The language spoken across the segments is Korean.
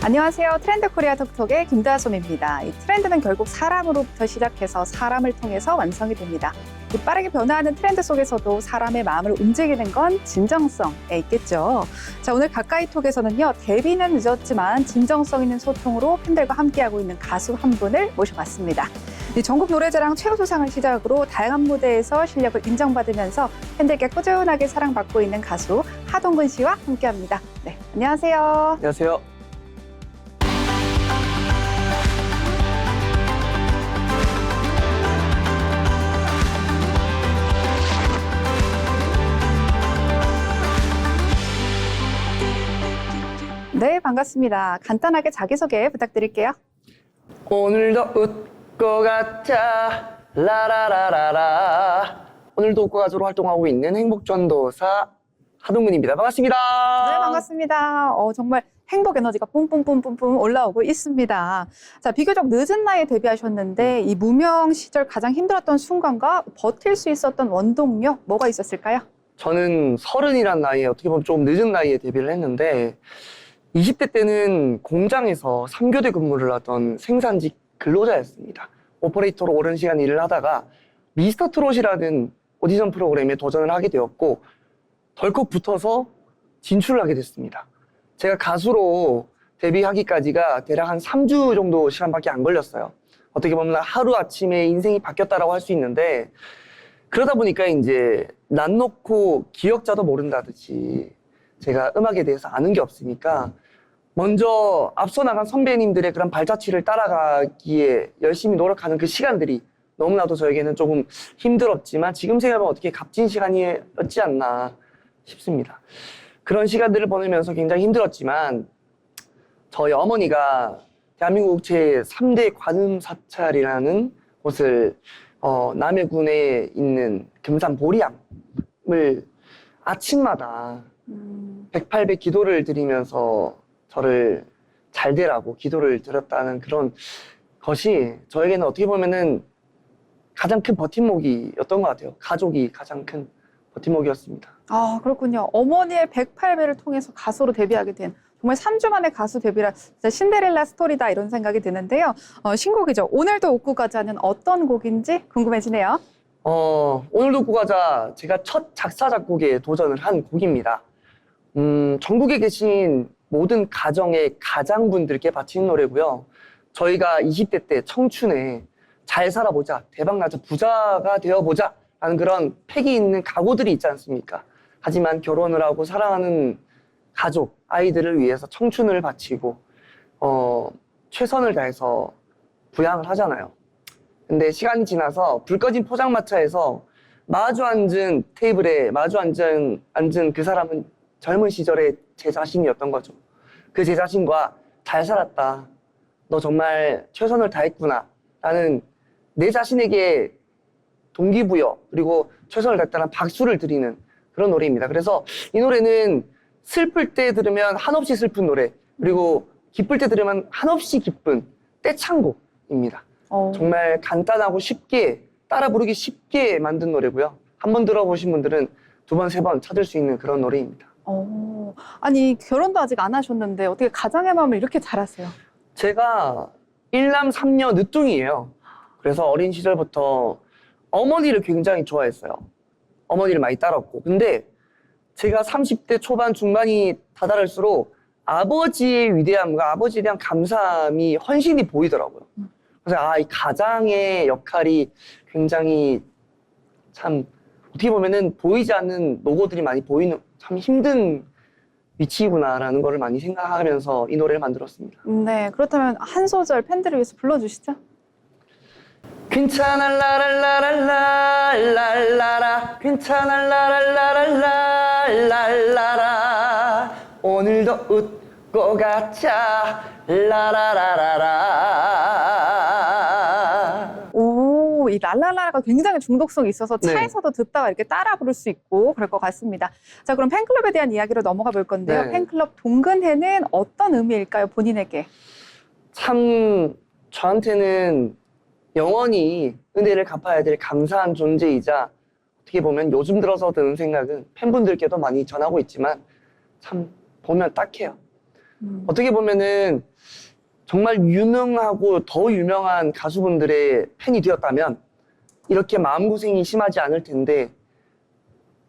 안녕하세요. 트렌드 코리아 톡톡의 김다솜입니다. 이 트렌드는 결국 사람으로부터 시작해서 사람을 통해서 완성이 됩니다. 이 빠르게 변화하는 트렌드 속에서도 사람의 마음을 움직이는 건 진정성에 있겠죠. 자, 오늘 가까이톡에서는요, 데뷔는 늦었지만 진정성 있는 소통으로 팬들과 함께하고 있는 가수 한 분을 모셔봤습니다. 이 전국 노래자랑 최우수상을 시작으로 다양한 무대에서 실력을 인정받으면서 팬들께 꾸준하게 사랑받고 있는 가수 하동근 씨와 함께합니다. 네, 안녕하세요. 안녕하세요. 네, 반갑습니다. 간단하게 자기소개 부탁드릴게요. 오늘도 웃고 가자 라라라라라. 오늘도 웃고 가자로 활동하고 있는 행복전도사 하동근입니다. 반갑습니다. 네, 반갑습니다. 정말 행복 에너지가 뿜뿜뿜뿜뿜 올라오고 있습니다. 자, 비교적 늦은 나이에 데뷔하셨는데 이 무명 시절 가장 힘들었던 순간과 버틸 수 있었던 원동력 뭐가 있었을까요? 저는 30이란 나이에 어떻게 보면 좀 늦은 나이에 데뷔를 했는데 20대 때는 공장에서 3교대 근무를 하던 생산직 근로자였습니다. 오퍼레이터로 오랜 시간 일을 하다가 미스터 트롯이라는 오디션 프로그램에 도전을 하게 되었고 덜컥 붙어서 진출을 하게 됐습니다. 제가 가수로 데뷔하기까지가 대략 한 3주 정도 시간밖에 안 걸렸어요. 어떻게 보면 하루아침에 인생이 바뀌었다라고 할 수 있는데 그러다 보니까 이제 난 놓고 기억자도 모른다듯이 제가 음악에 대해서 아는 게 없으니까 먼저 앞서 나간 선배님들의 그런 발자취를 따라가기에 열심히 노력하는 그 시간들이 너무나도 저에게는 조금 힘들었지만 지금 생각하면 어떻게 값진 시간이었지 않나 싶습니다. 그런 시간들을 보내면서 굉장히 힘들었지만 저희 어머니가 대한민국 제3대 관음사찰이라는 곳을 남해군에 있는 금산 보리암을 아침마다 108배 기도를 드리면서 저를 잘 되라고 기도를 드렸다는 그런 것이 저에게는 어떻게 보면은 가장 큰 버팀목이었던 것 같아요. 가족이 가장 큰 버팀목이었습니다. 아, 그렇군요. 어머니의 108배를 통해서 가수로 데뷔하게 된 정말 3주 만에 가수 데뷔라 진짜 신데렐라 스토리다 이런 생각이 드는데요. 신곡이죠. 오늘도 웃고 가자는 어떤 곡인지 궁금해지네요. 오늘도 웃고 가자 제가 첫 작사 작곡에 도전을 한 곡입니다. 전국에 계신 모든 가정의 가장분들께 바치는 노래고요. 저희가 20대 때 청춘에 잘 살아보자, 대박나자, 부자가 되어보자 라는 그런 패기 있는 각오들이 있지 않습니까? 하지만 결혼을 하고 사랑하는 가족, 아이들을 위해서 청춘을 바치고 최선을 다해서 부양을 하잖아요. 근데 시간이 지나서 불 꺼진 포장마차에서 마주 앉은 테이블에 마주 앉은 그 사람은 젊은 시절의 제 자신이었던 거죠. 그 제 자신과 잘 살았다. 너 정말 최선을 다했구나. 라는 내 자신에게 동기부여 그리고 최선을 다했다는 박수를 드리는 그런 노래입니다. 그래서 이 노래는 슬플 때 들으면 한없이 슬픈 노래 그리고 기쁠 때 들으면 한없이 기쁜 떼창곡입니다. 정말 간단하고 쉽게 따라 부르기 쉽게 만든 노래고요. 한번 들어보신 분들은 두 번, 세 번 찾을 수 있는 그런 노래입니다. 아니 결혼도 아직 안 하셨는데 어떻게 가장의 마음을 이렇게 잘하세요? 제가 1남 3녀 늦둥이에요. 그래서 어린 시절부터 어머니를 굉장히 좋아했어요. 어머니를 많이 따랐고. 근데 제가 30대 초반 중반이 다다를수록 아버지의 위대함과 아버지에 대한 감사함이 헌신이 보이더라고요. 그래서 이 가장의 역할이 굉장히 참 어떻게 보면은 보이지 않는 노고들이 많이 보이는 참 힘든 위치구나라는 거를 많이 생각하면서 이 노래를 만들었습니다. 네, 그렇다면 한 소절 팬들을 위해서 불러주시죠. 괜찮아 라랄라랄라랄라라 괜찮아 라랄라랄라랄라라 오늘도 웃고 가자 라라라라라. 오, 이 랄랄라가 굉장히 중독성이 있어서 네. 차에서도 듣다가 이렇게 따라 부를 수 있고 그럴 것 같습니다. 자, 그럼 팬클럽에 대한 이야기로 넘어가 볼 건데요. 네. 팬클럽 동근회는 어떤 의미일까요, 본인에게? 참 저한테는 영원히 은혜를 갚아야 될 감사한 존재이자 어떻게 보면 요즘 들어서 드는 생각은 팬분들께도 많이 전하고 있지만 참 보면 딱해요. 어떻게 보면은 정말 유능하고 더 유명한 가수분들의 팬이 되었다면 이렇게 마음고생이 심하지 않을 텐데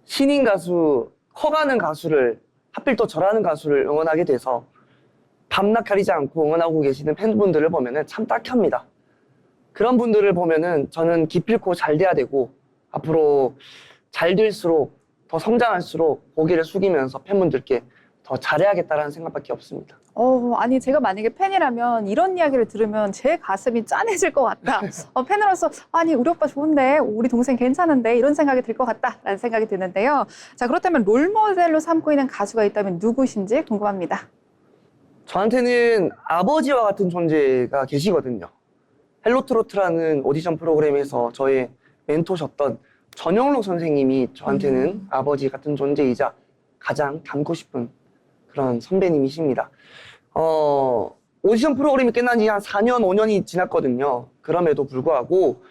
신인 가수, 커가는 가수를 하필 또 저라는 가수를 응원하게 돼서 밤낮 가리지 않고 응원하고 계시는 팬분들을 보면은 참 딱합니다. 그런 분들을 보면은 저는 기필코 잘 돼야 되고 앞으로 잘 될수록 더 성장할수록 고개를 숙이면서 팬분들께 더 잘해야겠다라는 생각밖에 없습니다. 아니 제가 만약에 팬이라면 이런 이야기를 들으면 제 가슴이 짠해질 것 같다. 팬으로서 아니 우리 오빠 좋은데 우리 동생 괜찮은데 이런 생각이 들 것 같다라는 생각이 드는데요. 자 그렇다면 롤모델로 삼고 있는 가수가 있다면 누구신지 궁금합니다. 저한테는 아버지와 같은 존재가 계시거든요. 헬로트로트라는 오디션 프로그램에서 저의 멘토셨던 전영록 선생님이 저한테는 아버지 같은 존재이자 가장 닮고 싶은 그런 선배님이십니다. 오디션 프로그램이 끝난 지 한 4년, 5년이 지났거든요. 그럼에도 불구하고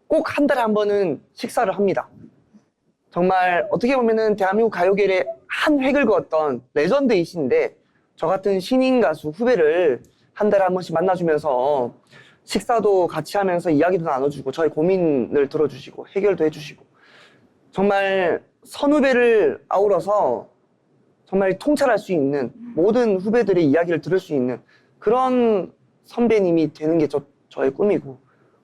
꼭 한 달에 한 번은 식사를 합니다. 정말 어떻게 보면은 대한민국 가요계의 한 획을 그었던 레전드이신데 저 같은 신인 가수 후배를 한 달에 한 번씩 만나주면서 식사도 같이 하면서 이야기도 나눠주고 저의 고민을 들어주시고 해결도 해주시고 정말 선후배를 아우러서 정말 통찰할 수 있는 모든 후배들의 이야기를 들을 수 있는 그런 선배님이 되는 게 저의 꿈이고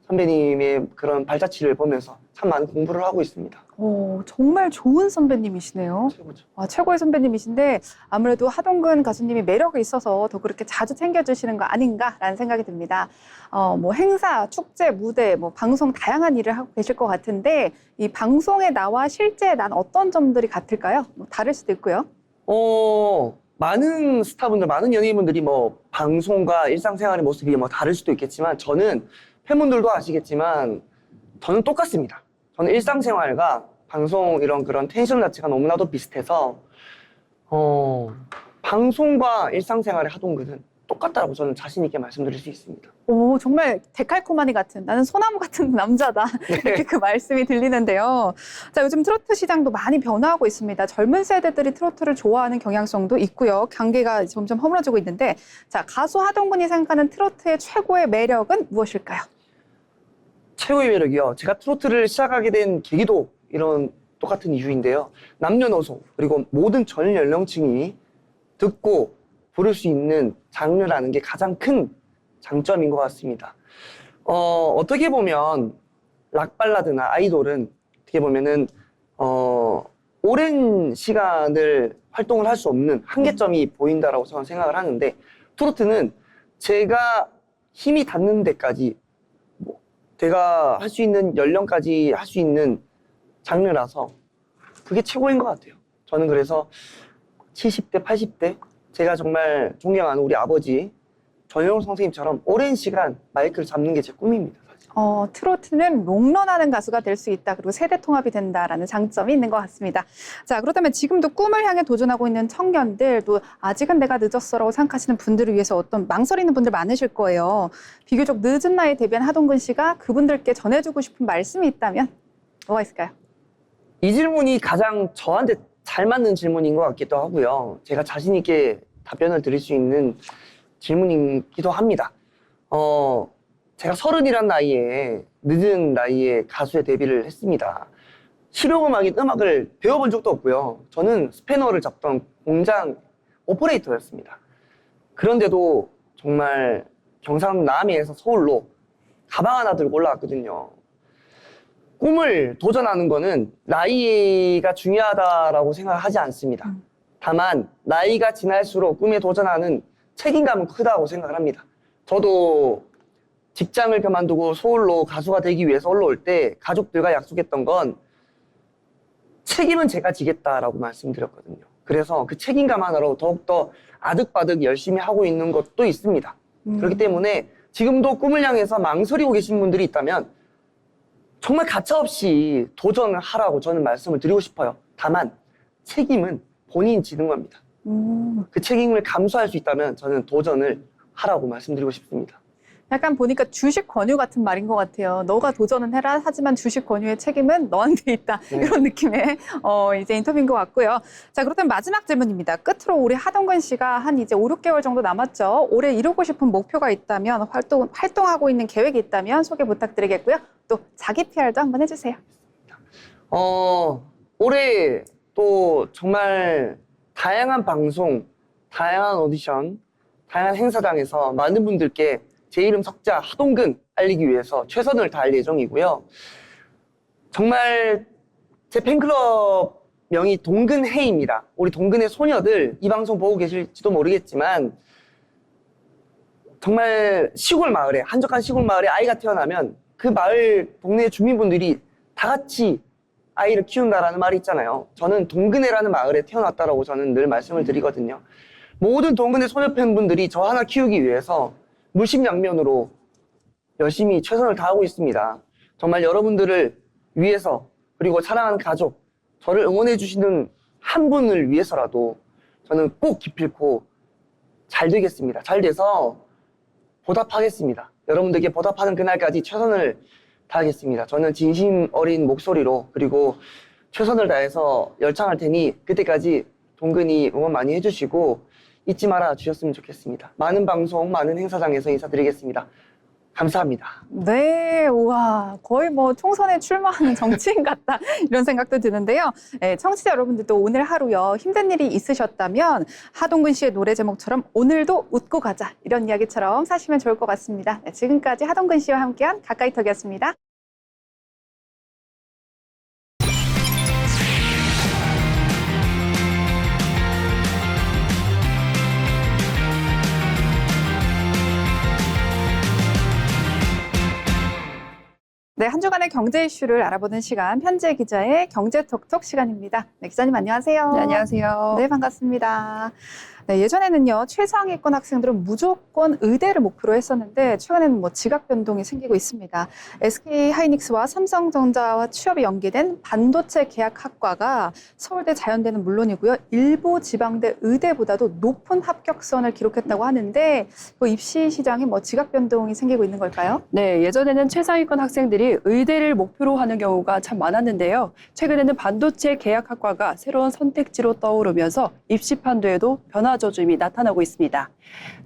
선배님의 그런 발자취를 보면서 참 많은 공부를 하고 있습니다. 정말 좋은 선배님이시네요. 최고죠. 최고의 선배님이신데 아무래도 하동근 가수님이 매력이 있어서 더 그렇게 자주 챙겨주시는 거 아닌가라는 생각이 듭니다. 뭐 행사, 축제, 무대, 뭐 방송 다양한 일을 하고 계실 것 같은데 이 방송에 나와 실제 난 어떤 점들이 같을까요? 뭐 다를 수도 있고요. 많은 스타분들, 많은 연예인분들이 뭐 방송과 일상생활의 모습이 뭐 다를 수도 있겠지만 저는 팬분들도 아시겠지만 저는 똑같습니다. 저는 일상생활과 방송 이런 그런 텐션 자체가 너무나도 비슷해서 방송과 일상생활의 하동근은 똑같다라고 저는 자신 있게 말씀드릴 수 있습니다. 정말 데칼코마니 같은 나는 소나무 같은 남자다 이렇게 그 말씀이 들리는데요. 자 요즘 트로트 시장도 많이 변화하고 있습니다. 젊은 세대들이 트로트를 좋아하는 경향성도 있고요. 관계가 점점 허물어지고 있는데 자 가수 하동근이 생각하는 트로트의 최고의 매력은 무엇일까요? 최고의 매력이요. 제가 트로트를 시작하게 된 계기도 이런 똑같은 이유인데요. 남녀노소 그리고 모든 전 연령층이 듣고 부를 수 있는 장르라는 게 가장 큰 장점인 것 같습니다. 어떻게 보면 락발라드나 아이돌은 어떻게 보면은 오랜 시간을 활동을 할 수 없는 한계점이 보인다라고 저는 생각을 하는데 트로트는 제가 힘이 닿는 데까지 제가 할 수 있는 연령까지 할 수 있는 장르라서 그게 최고인 것 같아요. 저는 그래서 70대, 80대 제가 정말 존경하는 우리 아버지 전영록 선생님처럼 오랜 시간 마이크를 잡는 게 제 꿈입니다. 사실. 트로트는 롱런하는 가수가 될 수 있다. 그리고 세대 통합이 된다라는 장점이 있는 것 같습니다. 자, 그렇다면 지금도 꿈을 향해 도전하고 있는 청년들, 또 아직은 내가 늦었어라고 생각하시는 분들을 위해서 어떤 망설이는 분들 많으실 거예요. 비교적 늦은 나이에 데뷔한 하동근 씨가 그분들께 전해주고 싶은 말씀이 있다면 뭐가 있을까요? 이 질문이 가장 저한테 잘 맞는 질문인 것 같기도 하고요. 제가 자신 있게 답변을 드릴 수 있는 질문이기도 합니다. 제가 30이란 나이에 늦은 나이에 가수에 데뷔를 했습니다. 실용음악인 음악을 배워본 적도 없고요. 저는 스패너를 잡던 공장 오퍼레이터였습니다. 그런데도 정말 경상 남해에서 서울로 가방 하나 들고 올라왔거든요. 꿈을 도전하는 거는 나이가 중요하다라고 생각하지 않습니다. 다만 나이가 지날수록 꿈에 도전하는 책임감은 크다고 생각을 합니다. 저도 직장을 그만두고 서울로 가수가 되기 위해서 올라올 때 가족들과 약속했던 건 책임은 제가 지겠다라고 말씀드렸거든요. 그래서 그 책임감 하나로 더욱더 아득바득 열심히 하고 있는 것도 있습니다. 그렇기 때문에 지금도 꿈을 향해서 망설이고 계신 분들이 있다면 정말 가차없이 도전을 하라고 저는 말씀을 드리고 싶어요. 다만 책임은 본인이 지는 겁니다. 그 책임을 감수할 수 있다면 저는 도전을 하라고 말씀드리고 싶습니다. 약간 보니까 주식 권유 같은 말인 것 같아요. 너가 도전은 해라. 하지만 주식 권유의 책임은 너한테 있다. 네. 이런 느낌의 이제 인터뷰인 것 같고요. 자, 그렇다면 마지막 질문입니다. 끝으로 우리 하동근 씨가 한 이제 5, 6개월 정도 남았죠. 올해 이루고 싶은 목표가 있다면 활동하고 있는 계획이 있다면 소개 부탁드리겠고요. 또 자기 PR도 한번 해주세요. 올해 또 정말 다양한 방송, 다양한 오디션, 다양한 행사장에서 많은 분들께 제 이름 석자 하동근 알리기 위해서 최선을 다할 예정이고요. 정말 제 팬클럽 명이 동근해입니다. 우리 동근의 소녀들 이 방송 보고 계실지도 모르겠지만 정말 시골 마을에, 한적한 시골 마을에 아이가 태어나면 그 마을 동네 주민분들이 다 같이 아이를 키운다라는 말이 있잖아요. 저는 동근해라는 마을에 태어났다라고 저는 늘 말씀을 드리거든요. 모든 동근의 소녀 팬분들이 저 하나 키우기 위해서 물심양면으로 열심히 최선을 다하고 있습니다. 정말 여러분들을 위해서, 그리고 사랑하는 가족, 저를 응원해 주시는 한 분을 위해서라도 저는 꼭 기필코 잘 되겠습니다. 잘 돼서 보답하겠습니다. 여러분들께 보답하는 그날까지 최선을 다하겠습니다. 저는 진심 어린 목소리로, 그리고 최선을 다해서 열창할 테니 그때까지 동근이 응원 많이 해주시고 잊지 말아 주셨으면 좋겠습니다. 많은 방송, 많은 행사장에서 인사드리겠습니다. 감사합니다. 네, 우와, 거의 뭐 총선에 출마하는 정치인 같다 이런 생각도 드는데요. 네, 청취자 여러분들도 오늘 하루요 힘든 일이 있으셨다면 하동근 씨의 노래 제목처럼 오늘도 웃고 가자 이런 이야기처럼 사시면 좋을 것 같습니다. 네, 지금까지 하동근 씨와 함께한 가까이톡이었습니다. 네, 한 주간의 경제 이슈를 알아보는 시간, 현재 기자의 경제톡톡 시간입니다. 네, 기자님 안녕하세요. 네, 안녕하세요. 네, 반갑습니다. 네, 예전에는요, 최상위권 학생들은 무조건 의대를 목표로 했었는데 최근에는 뭐 지각 변동이 생기고 있습니다. SK 하이닉스와 삼성전자와 취업이 연계된 반도체 계약학과가 서울대 자연대는 물론이고요, 일부 지방대 의대보다도 높은 합격선을 기록했다고 하는데 그 입시 시장에 뭐 지각 변동이 생기고 있는 걸까요? 네, 예전에는 최상위권 학생들이 의대를 목표로 하는 경우가 참 많았는데요. 최근에는 반도체 계약학과가 새로운 선택지로 떠오르면서 입시 판도에도 변화 조짐이 나타나고 있습니다.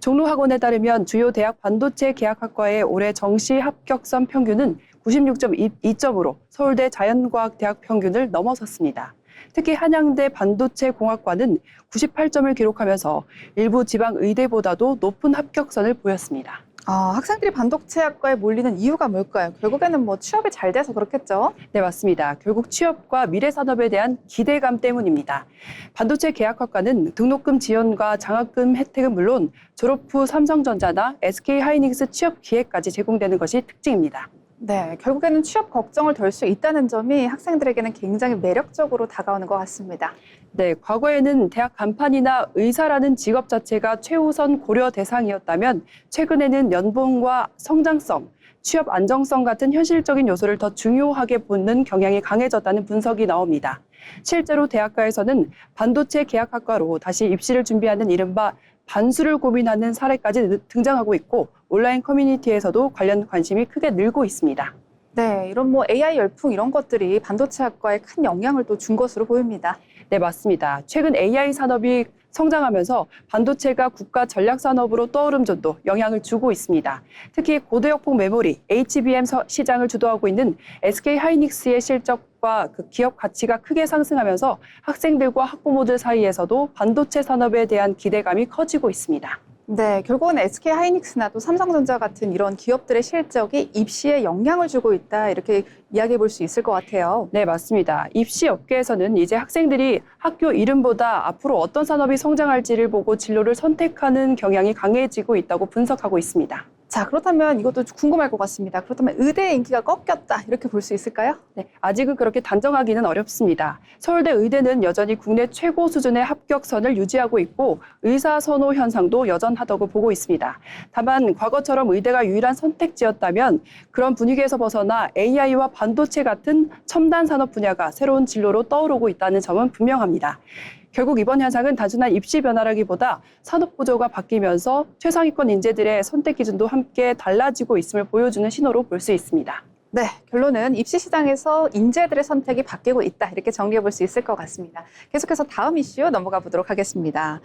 종로학원에 따르면 주요 대학 반도체 계약학과의 올해 정시 합격선 평균은 96.2점으로 서울대 자연과학대학 평균을 넘어섰습니다. 특히 한양대 반도체 공학과는 98점을 기록하면서 일부 지방 의대보다도 높은 합격선을 보였습니다. 학생들이 반도체학과에 몰리는 이유가 뭘까요? 결국에는 뭐 취업이 잘 돼서 그렇겠죠? 네, 맞습니다. 결국 취업과 미래 산업에 대한 기대감 때문입니다. 반도체 계약학과는 등록금 지원과 장학금 혜택은 물론 졸업 후 삼성전자나 SK 하이닉스 취업 기회까지 제공되는 것이 특징입니다. 네, 결국에는 취업 걱정을 덜 수 있다는 점이 학생들에게는 굉장히 매력적으로 다가오는 것 같습니다. 네, 과거에는 대학 간판이나 의사라는 직업 자체가 최우선 고려 대상이었다면 최근에는 연봉과 성장성, 취업 안정성 같은 현실적인 요소를 더 중요하게 보는 경향이 강해졌다는 분석이 나옵니다. 실제로 대학가에서는 반도체 계약학과로 다시 입시를 준비하는 이른바 반수를 고민하는 사례까지 등장하고 있고 온라인 커뮤니티에서도 관련 관심이 크게 늘고 있습니다. 네, 이런 뭐 AI 열풍 이런 것들이 반도체학과에 큰 영향을 또 준 것으로 보입니다. 네, 맞습니다. 최근 AI 산업이 성장하면서 반도체가 국가 전략 산업으로 떠오름 점도 영향을 주고 있습니다. 특히 고도역폭 메모리, HBM 시장을 주도하고 있는 SK 하이닉스의 실적과 그 기업 가치가 크게 상승하면서 학생들과 학부모들 사이에서도 반도체 산업에 대한 기대감이 커지고 있습니다. 네, 결국은 SK 하이닉스나 또 삼성전자 같은 이런 기업들의 실적이 입시에 영향을 주고 있다 이렇게 이야기해 볼 수 있을 것 같아요. 네, 맞습니다. 입시 업계에서는 이제 학생들이 학교 이름보다 앞으로 어떤 산업이 성장할지를 보고 진로를 선택하는 경향이 강해지고 있다고 분석하고 있습니다. 자, 그렇다면 이것도 궁금할 것 같습니다. 그렇다면 의대의 인기가 꺾였다 이렇게 볼 수 있을까요? 네, 아직은 그렇게 단정하기는 어렵습니다. 서울대 의대는 여전히 국내 최고 수준의 합격선을 유지하고 있고 의사 선호 현상도 여전하다고 보고 있습니다. 다만 과거처럼 의대가 유일한 선택지였다면 그런 분위기에서 벗어나 AI와 반도체 같은 첨단 산업 분야가 새로운 진로로 떠오르고 있다는 점은 분명합니다. 결국 이번 현상은 단순한 입시 변화라기보다 산업 구조가 바뀌면서 최상위권 인재들의 선택 기준도 함께 달라지고 있음을 보여주는 신호로 볼 수 있습니다. 네, 결론은 입시 시장에서 인재들의 선택이 바뀌고 있다. 이렇게 정리해 볼 수 있을 것 같습니다. 계속해서 다음 이슈 넘어가 보도록 하겠습니다.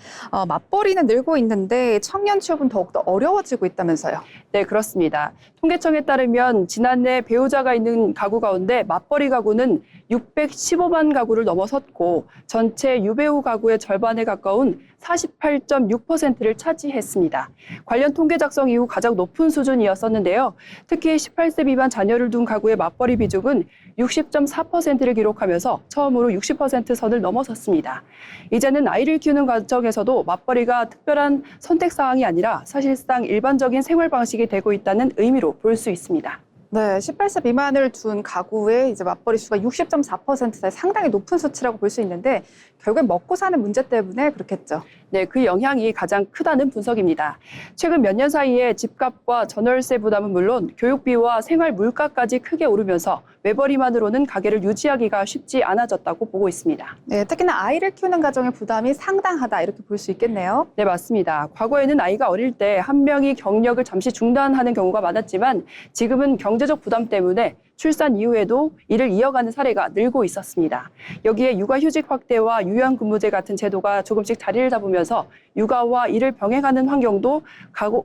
맞벌이는 늘고 있는데 청년 취업은 더욱더 어려워지고 있다면서요. 네, 그렇습니다. 통계청에 따르면 지난해 배우자가 있는 가구 가운데 맞벌이 가구는 615만 가구를 넘어섰고 전체 유배우 가구의 절반에 가까운 48.6%를 차지했습니다. 관련 통계 작성 이후 가장 높은 수준이었었는데요. 특히 18세 미만 자녀를 둔 가구의 맞벌이 비중은 60.4%를 기록하면서 처음으로 60% 선을 넘어섰습니다. 이제는 아이를 키우는 과정에서도 맞벌이가 특별한 선택 사항이 아니라 사실상 일반적인 생활 방식이 되고 있다는 의미로 볼 수 있습니다. 네, 18세 미만을 둔 가구의 이제 맞벌이 수가 60.4%대 상당히 높은 수치라고 볼 수 있는데 결국엔 먹고 사는 문제 때문에 그렇겠죠. 네, 그 영향이 가장 크다는 분석입니다. 최근 몇 년 사이에 집값과 전월세 부담은 물론 교육비와 생활 물가까지 크게 오르면서 외벌이만으로는 가게를 유지하기가 쉽지 않아졌다고 보고 있습니다. 네, 특히나 아이를 키우는 가정의 부담이 상당하다 이렇게 볼 수 있겠네요. 네, 맞습니다. 과거에는 아이가 어릴 때 한 명이 경력을 잠시 중단하는 경우가 많았지만 지금은 경제적 부담 때문에 출산 이후에도 일을 이어가는 사례가 늘고 있었습니다. 여기에 육아휴직 확대와 유연근무제 같은 제도가 조금씩 자리를 잡으면서 육아와 일을 병행하는 환경도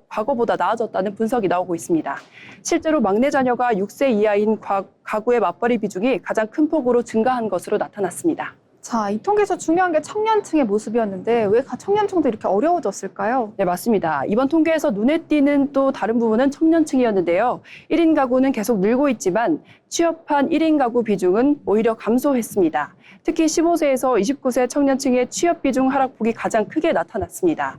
과거보다 나아졌다는 분석이 나오고 있습니다. 실제로 막내 자녀가 6세 이하인 가구의 맞벌이 비중이 가장 큰 폭으로 증가한 것으로 나타났습니다. 자, 이 통계에서 중요한 게 청년층의 모습이었는데 왜 청년층도 이렇게 어려워졌을까요? 네, 맞습니다. 이번 통계에서 눈에 띄는 또 다른 부분은 청년층이었는데요. 1인 가구는 계속 늘고 있지만 취업한 1인 가구 비중은 오히려 감소했습니다. 특히 15세에서 29세 청년층의 취업 비중 하락폭이 가장 크게 나타났습니다.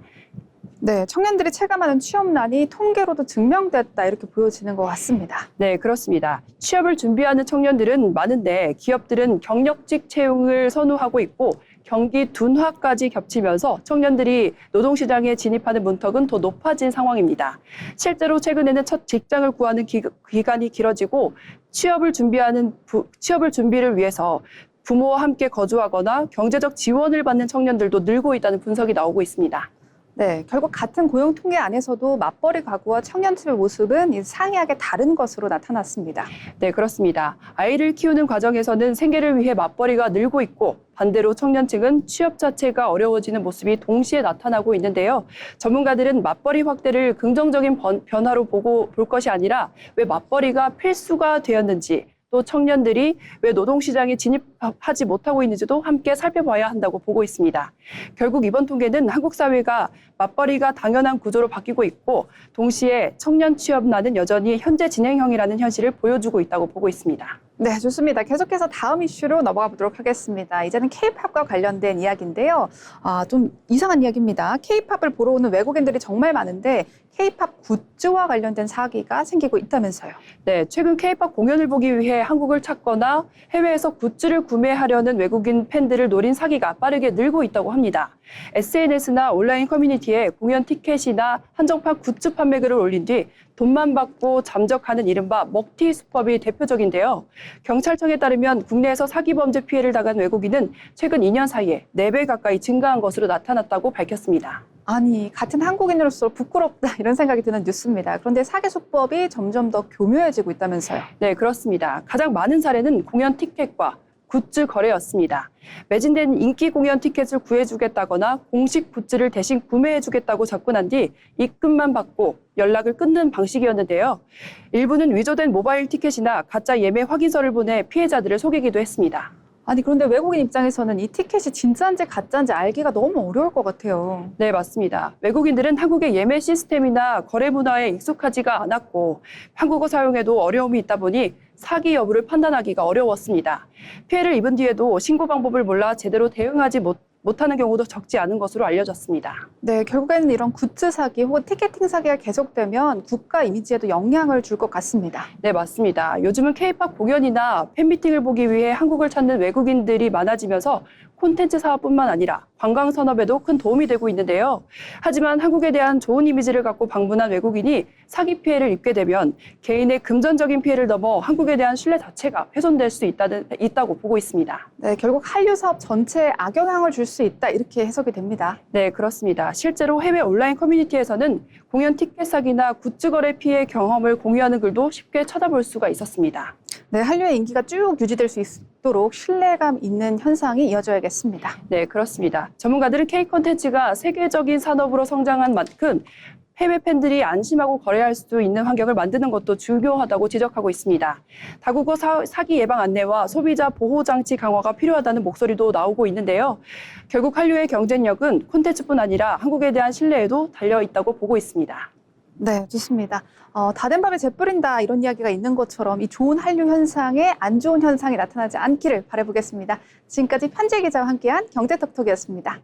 네, 청년들이 체감하는 취업난이 통계로도 증명됐다 이렇게 보여지는 것 같습니다. 네, 그렇습니다. 취업을 준비하는 청년들은 많은데 기업들은 경력직 채용을 선호하고 있고 경기 둔화까지 겹치면서 청년들이 노동시장에 진입하는 문턱은 더 높아진 상황입니다. 실제로 최근에는 첫 직장을 구하는 기간이 길어지고 취업을 준비를 위해서 부모와 함께 거주하거나 경제적 지원을 받는 청년들도 늘고 있다는 분석이 나오고 있습니다. 네, 결국 같은 고용 통계 안에서도 맞벌이 가구와 청년층의 모습은 상이하게 다른 것으로 나타났습니다. 네, 그렇습니다. 아이를 키우는 과정에서는 생계를 위해 맞벌이가 늘고 있고 반대로 청년층은 취업 자체가 어려워지는 모습이 동시에 나타나고 있는데요. 전문가들은 맞벌이 확대를 긍정적인 변화로 볼 것이 아니라 왜 맞벌이가 필수가 되었는지 또 청년들이 왜 노동시장에 진입하지 못하고 있는지도 함께 살펴봐야 한다고 보고 있습니다. 결국 이번 통계는 한국 사회가 맞벌이가 당연한 구조로 바뀌고 있고 동시에 청년 취업난은 여전히 현재 진행형이라는 현실을 보여주고 있다고 보고 있습니다. 네, 좋습니다. 계속해서 다음 이슈로 넘어가 보도록 하겠습니다. 이제는 K-팝과 관련된 이야기인데요. 좀 이상한 이야기입니다. K-팝을 보러 오는 외국인들이 정말 많은데 K-팝 굿즈와 관련된 사기가 생기고 있다면서요. 네, 최근 K-팝 공연을 보기 위해 한국을 찾거나 해외에서 굿즈를 구매하려는 외국인 팬들을 노린 사기가 빠르게 늘고 있다고 합니다. SNS나 온라인 커뮤니티에 공연 티켓이나 한정판 굿즈 판매글을 올린 뒤 돈만 받고 잠적하는 이른바 먹튀 수법이 대표적인데요. 경찰청에 따르면 국내에서 사기 범죄 피해를 당한 외국인은 최근 2년 사이에 4배 가까이 증가한 것으로 나타났다고 밝혔습니다. 아니, 같은 한국인으로서 부끄럽다 이런 생각이 드는 뉴스입니다. 그런데 사기 수법이 점점 더 교묘해지고 있다면서요. 네, 그렇습니다. 가장 많은 사례는 공연 티켓과 굿즈 거래였습니다. 매진된 인기 공연 티켓을 구해주겠다거나 공식 굿즈를 대신 구매해주겠다고 접근한 뒤 입금만 받고 연락을 끊는 방식이었는데요. 일부는 위조된 모바일 티켓이나 가짜 예매 확인서를 보내 피해자들을 속이기도 했습니다. 아니, 그런데 외국인 입장에서는 이 티켓이 진짜인지 가짜인지 알기가 너무 어려울 것 같아요. 네, 맞습니다. 외국인들은 한국의 예매 시스템이나 거래 문화에 익숙하지가 않았고 한국어 사용에도 어려움이 있다 보니 사기 여부를 판단하기가 어려웠습니다. 피해를 입은 뒤에도 신고 방법을 몰라 제대로 대응하지 못하는 경우도 적지 않은 것으로 알려졌습니다. 네, 결국에는 이런 굿즈 사기 혹은 티켓팅 사기가 계속되면 국가 이미지에도 영향을 줄 것 같습니다. 네, 맞습니다. 요즘은 K-팝 공연이나 팬미팅을 보기 위해 한국을 찾는 외국인들이 많아지면서 콘텐츠 사업뿐만 아니라 관광 산업에도 큰 도움이 되고 있는데요. 하지만 한국에 대한 좋은 이미지를 갖고 방문한 외국인이 사기 피해를 입게 되면 개인의 금전적인 피해를 넘어 한국에 대한 신뢰 자체가 훼손될 수 있다고 보고 있습니다. 네, 결국 한류 사업 전체에 악영향을 줄 수 있다 이렇게 해석이 됩니다. 네, 그렇습니다. 실제로 해외 온라인 커뮤니티에서는 공연 티켓 사기나 굿즈 거래 피해 경험을 공유하는 글도 쉽게 찾아볼 수가 있었습니다. 네, 한류의 인기가 쭉 유지될 수 있도록 신뢰감 있는 현상이 이어져야겠습니다. 네, 그렇습니다. 전문가들은 K-콘텐츠가 세계적인 산업으로 성장한 만큼 해외 팬들이 안심하고 거래할 수 있는 환경을 만드는 것도 중요하다고 지적하고 있습니다. 다국어 사기 예방 안내와 소비자 보호 장치 강화가 필요하다는 목소리도 나오고 있는데요. 결국 한류의 경쟁력은 콘텐츠뿐 아니라 한국에 대한 신뢰에도 달려 있다고 보고 있습니다. 네, 좋습니다. 다 된 밥에 재 뿌린다 이런 이야기가 있는 것처럼 이 좋은 한류 현상에 안 좋은 현상이 나타나지 않기를 바라보겠습니다. 지금까지 편지 기자와 함께한 경제톡톡이었습니다.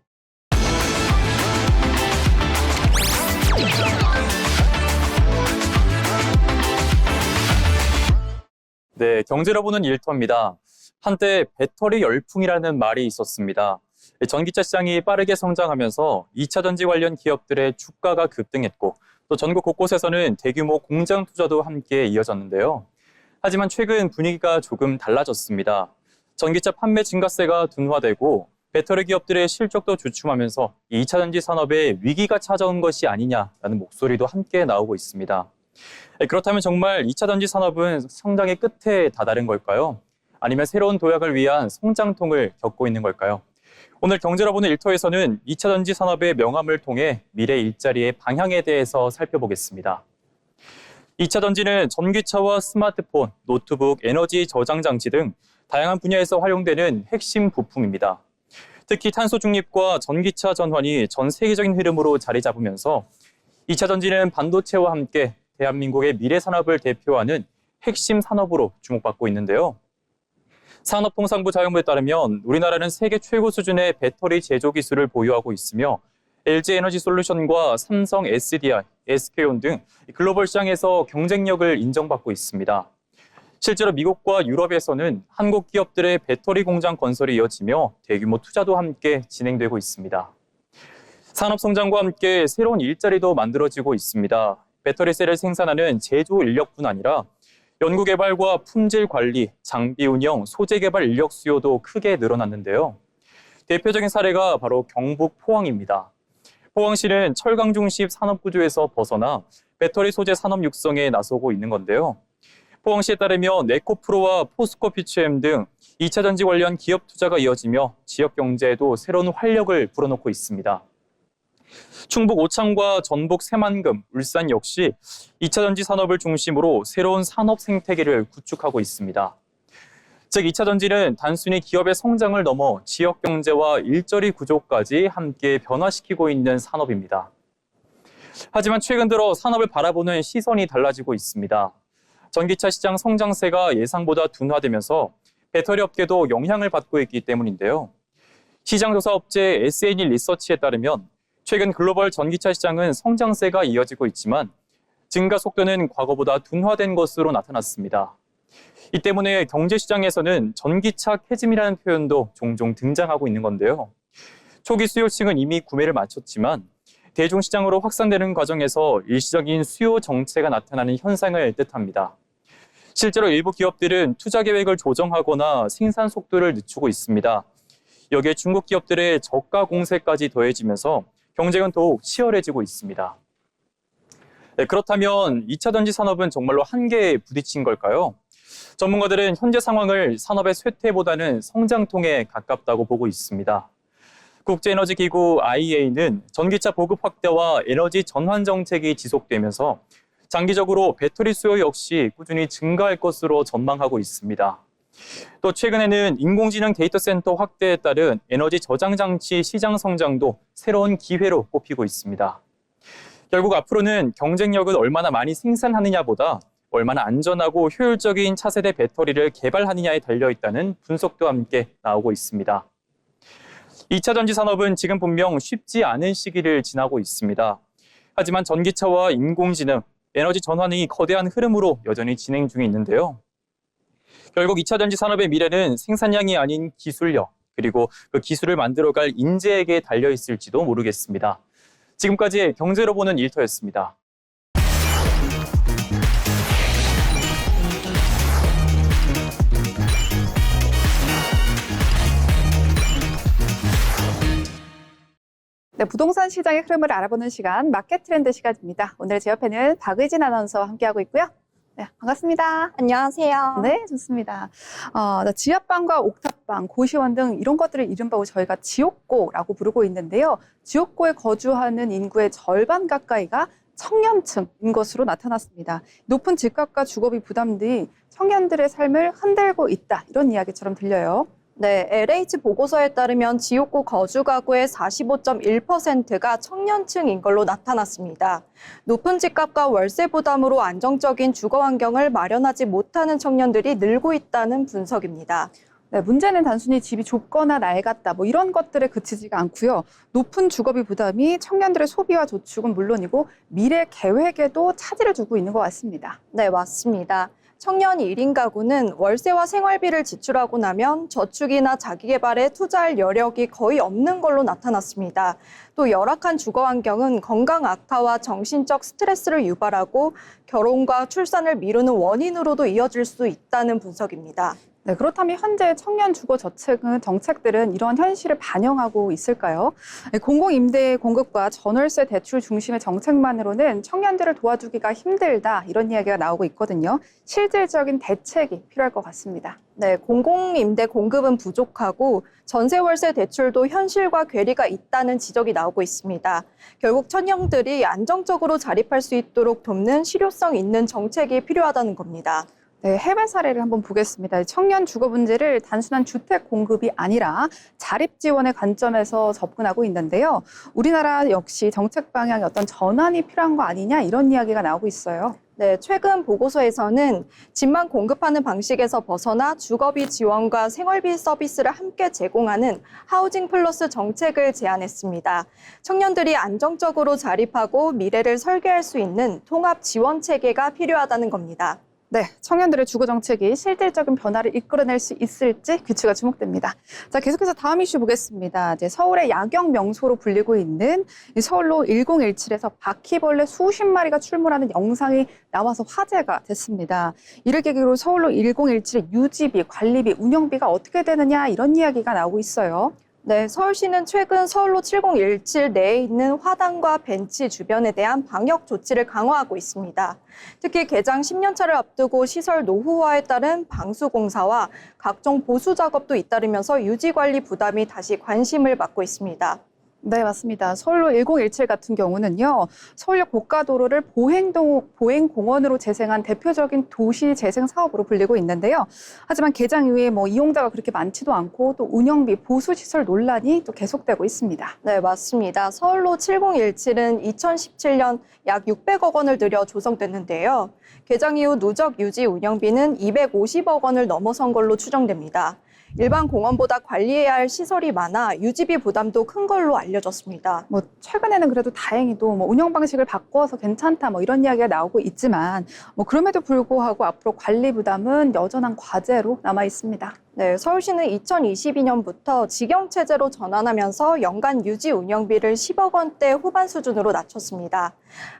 네, 경제로 보는 일터입니다. 한때 배터리 열풍이라는 말이 있었습니다. 전기차 시장이 빠르게 성장하면서 2차 전지 관련 기업들의 주가가 급등했고 또 전국 곳곳에서는 대규모 공장 투자도 함께 이어졌는데요. 하지만 최근 분위기가 조금 달라졌습니다. 전기차 판매 증가세가 둔화되고 배터리 기업들의 실적도 주춤하면서 2차 전지 산업에 위기가 찾아온 것이 아니냐라는 목소리도 함께 나오고 있습니다. 그렇다면 정말 2차 전지 산업은 성장의 끝에 다다른 걸까요? 아니면 새로운 도약을 위한 성장통을 겪고 있는 걸까요? 오늘 경제로 보는 일터에서는 2차 전지 산업의 명암을 통해 미래 일자리의 방향에 대해서 살펴보겠습니다. 2차 전지는 전기차와 스마트폰, 노트북, 에너지 저장 장치 등 다양한 분야에서 활용되는 핵심 부품입니다. 특히 탄소 중립과 전기차 전환이 전 세계적인 흐름으로 자리 잡으면서 2차 전지는 반도체와 함께 대한민국의 미래 산업을 대표하는 핵심 산업으로 주목받고 있는데요. 산업통상부 자료부에 따르면 우리나라는 세계 최고 수준의 배터리 제조 기술을 보유하고 있으며 LG에너지솔루션과 삼성 SDI, SK온 등 글로벌 시장에서 경쟁력을 인정받고 있습니다. 실제로 미국과 유럽에서는 한국 기업들의 배터리 공장 건설이 이어지며 대규모 투자도 함께 진행되고 있습니다. 산업 성장과 함께 새로운 일자리도 만들어지고 있습니다. 배터리 셀을 생산하는 제조 인력뿐 아니라 연구개발과 품질 관리, 장비 운영, 소재 개발 인력 수요도 크게 늘어났는데요. 대표적인 사례가 바로 경북 포항입니다. 포항시는 철강 중심 산업 구조에서 벗어나 배터리 소재 산업 육성에 나서고 있는 건데요. 포항시에 따르면 에코프로와 포스코 퓨처엠 등 2차 전지 관련 기업 투자가 이어지며 지역 경제에도 새로운 활력을 불어넣고 있습니다. 충북 오창과 전북 새만금, 울산 역시 2차 전지 산업을 중심으로 새로운 산업 생태계를 구축하고 있습니다. 즉 2차 전지는 단순히 기업의 성장을 넘어 지역 경제와 일자리 구조까지 함께 변화시키고 있는 산업입니다. 하지만 최근 들어 산업을 바라보는 시선이 달라지고 있습니다. 전기차 시장 성장세가 예상보다 둔화되면서 배터리 업계도 영향을 받고 있기 때문인데요. 시장조사 업체 S&E 리서치에 따르면 최근 글로벌 전기차 시장은 성장세가 이어지고 있지만 증가 속도는 과거보다 둔화된 것으로 나타났습니다. 이 때문에 경제시장에서는 전기차 캐즘이라는 표현도 종종 등장하고 있는 건데요. 초기 수요층은 이미 구매를 마쳤지만 대중시장으로 확산되는 과정에서 일시적인 수요 정체가 나타나는 현상을 뜻합니다. 실제로 일부 기업들은 투자 계획을 조정하거나 생산 속도를 늦추고 있습니다. 여기에 중국 기업들의 저가 공세까지 더해지면서 경쟁은 더욱 치열해지고 있습니다. 네, 그렇다면 2차 전지 산업은 정말로 한계에 부딪힌 걸까요? 전문가들은 현재 상황을 산업의 쇠퇴보다는 성장통에 가깝다고 보고 있습니다. 국제에너지기구 IEA는 전기차 보급 확대와 에너지 전환 정책이 지속되면서 장기적으로 배터리 수요 역시 꾸준히 증가할 것으로 전망하고 있습니다. 또 최근에는 인공지능 데이터 센터 확대에 따른 에너지 저장 장치 시장 성장도 새로운 기회로 꼽히고 있습니다. 결국 앞으로는 경쟁력은 얼마나 많이 생산하느냐보다 얼마나 안전하고 효율적인 차세대 배터리를 개발하느냐에 달려있다는 분석도 함께 나오고 있습니다. 2차 전지 산업은 지금 분명 쉽지 않은 시기를 지나고 있습니다. 하지만 전기차와 인공지능, 에너지 전환이 거대한 흐름으로 여전히 진행 중에 있는데요. 결국 2차 전지 산업의 미래는 생산량이 아닌 기술력, 그리고 그 기술을 만들어갈 인재에게 달려 있을지도 모르겠습니다. 지금까지 경제로 보는 일터였습니다. 네, 부동산 시장의 흐름을 알아보는 시간, 마켓 트렌드 시간입니다. 오늘 제 옆에는 박의진 아나운서와 함께하고 있고요. 네, 반갑습니다. 안녕하세요. 네, 좋습니다. 지하방과 옥탑방, 고시원 등 이런 것들을 이른바 저희가 지옥고라고 부르고 있는데요. 지옥고에 거주하는 인구의 절반 가까이가 청년층인 것으로 나타났습니다. 높은 집값과 주거비 부담 등 청년들의 삶을 흔들고 있다, 이런 이야기처럼 들려요. 네, LH 보고서에 따르면 지옥고 거주 가구의 45.1%가 청년층인 걸로 나타났습니다. 높은 집값과 월세 부담으로 안정적인 주거 환경을 마련하지 못하는 청년들이 늘고 있다는 분석입니다. 네, 문제는 단순히 집이 좁거나 낡았다, 이런 것들에 그치지가 않고요. 높은 주거비 부담이 청년들의 소비와 저축은 물론이고 미래 계획에도 차질을 두고 있는 것 같습니다. 네, 맞습니다. 청년 1인 가구는 월세와 생활비를 지출하고 나면 저축이나 자기개발에 투자할 여력이 거의 없는 걸로 나타났습니다. 또 열악한 주거 환경은 건강 악화와 정신적 스트레스를 유발하고 결혼과 출산을 미루는 원인으로도 이어질 수 있다는 분석입니다. 네, 그렇다면 현재 청년 주거 정책들은 이런 현실을 반영하고 있을까요? 네, 공공임대 공급과 전월세 대출 중심의 정책만으로는 청년들을 도와주기가 힘들다, 이런 이야기가 나오고 있거든요. 실질적인 대책이 필요할 것 같습니다. 네, 공공임대 공급은 부족하고 전세월세 대출도 현실과 괴리가 있다는 지적이 나오고 있습니다. 결국 청년들이 안정적으로 자립할 수 있도록 돕는 실효성 있는 정책이 필요하다는 겁니다. 네, 해외 사례를 한번 보겠습니다. 청년 주거 문제를 단순한 주택 공급이 아니라 자립 지원의 관점에서 접근하고 있는데요. 우리나라 역시 정책 방향의 어떤 전환이 필요한 거 아니냐, 이런 이야기가 나오고 있어요. 네, 최근 보고서에서는 집만 공급하는 방식에서 벗어나 주거비 지원과 생활비 서비스를 함께 제공하는 하우징 플러스 정책을 제안했습니다. 청년들이 안정적으로 자립하고 미래를 설계할 수 있는 통합 지원 체계가 필요하다는 겁니다. 네, 청년들의 주거 정책이 실질적인 변화를 이끌어낼 수 있을지 귀추가 주목됩니다. 자, 계속해서 다음 이슈 보겠습니다. 이제 서울의 야경 명소로 불리고 있는 이 서울로 1017에서 바퀴벌레 수십 마리가 출몰하는 영상이 나와서 화제가 됐습니다. 이를 계기로 서울로 1017의 유지비, 관리비, 운영비가 어떻게 되느냐, 이런 이야기가 나오고 있어요. 네, 서울시는 최근 서울로 7017 내에 있는 화단과 벤치 주변에 대한 방역 조치를 강화하고 있습니다. 특히 개장 10년차를 앞두고 시설 노후화에 따른 방수공사와 각종 보수 작업도 잇따르면서 유지관리 부담이 다시 관심을 받고 있습니다. 네, 맞습니다. 서울로 1017 같은 경우는요, 서울역 고가도로를 보행공원으로 재생한 대표적인 도시 재생 사업으로 불리고 있는데요. 하지만 개장 이후에 이용자가 그렇게 많지도 않고 또 운영비, 보수시설 논란이 또 계속되고 있습니다. 네, 맞습니다. 서울로 7017은 2017년 약 600억 원을 들여 조성됐는데요. 개장 이후 누적 유지 운영비는 250억 원을 넘어선 걸로 추정됩니다. 일반 공원보다 관리해야 할 시설이 많아 유지비 부담도 큰 걸로 알려졌습니다. 최근에는 그래도 다행히도 운영 방식을 바꿔서 괜찮다, 이런 이야기가 나오고 있지만 그럼에도 불구하고 앞으로 관리 부담은 여전한 과제로 남아 있습니다. 네, 서울시는 2022년부터 직영체제로 전환하면서 연간 유지 운영비를 10억 원대 후반 수준으로 낮췄습니다.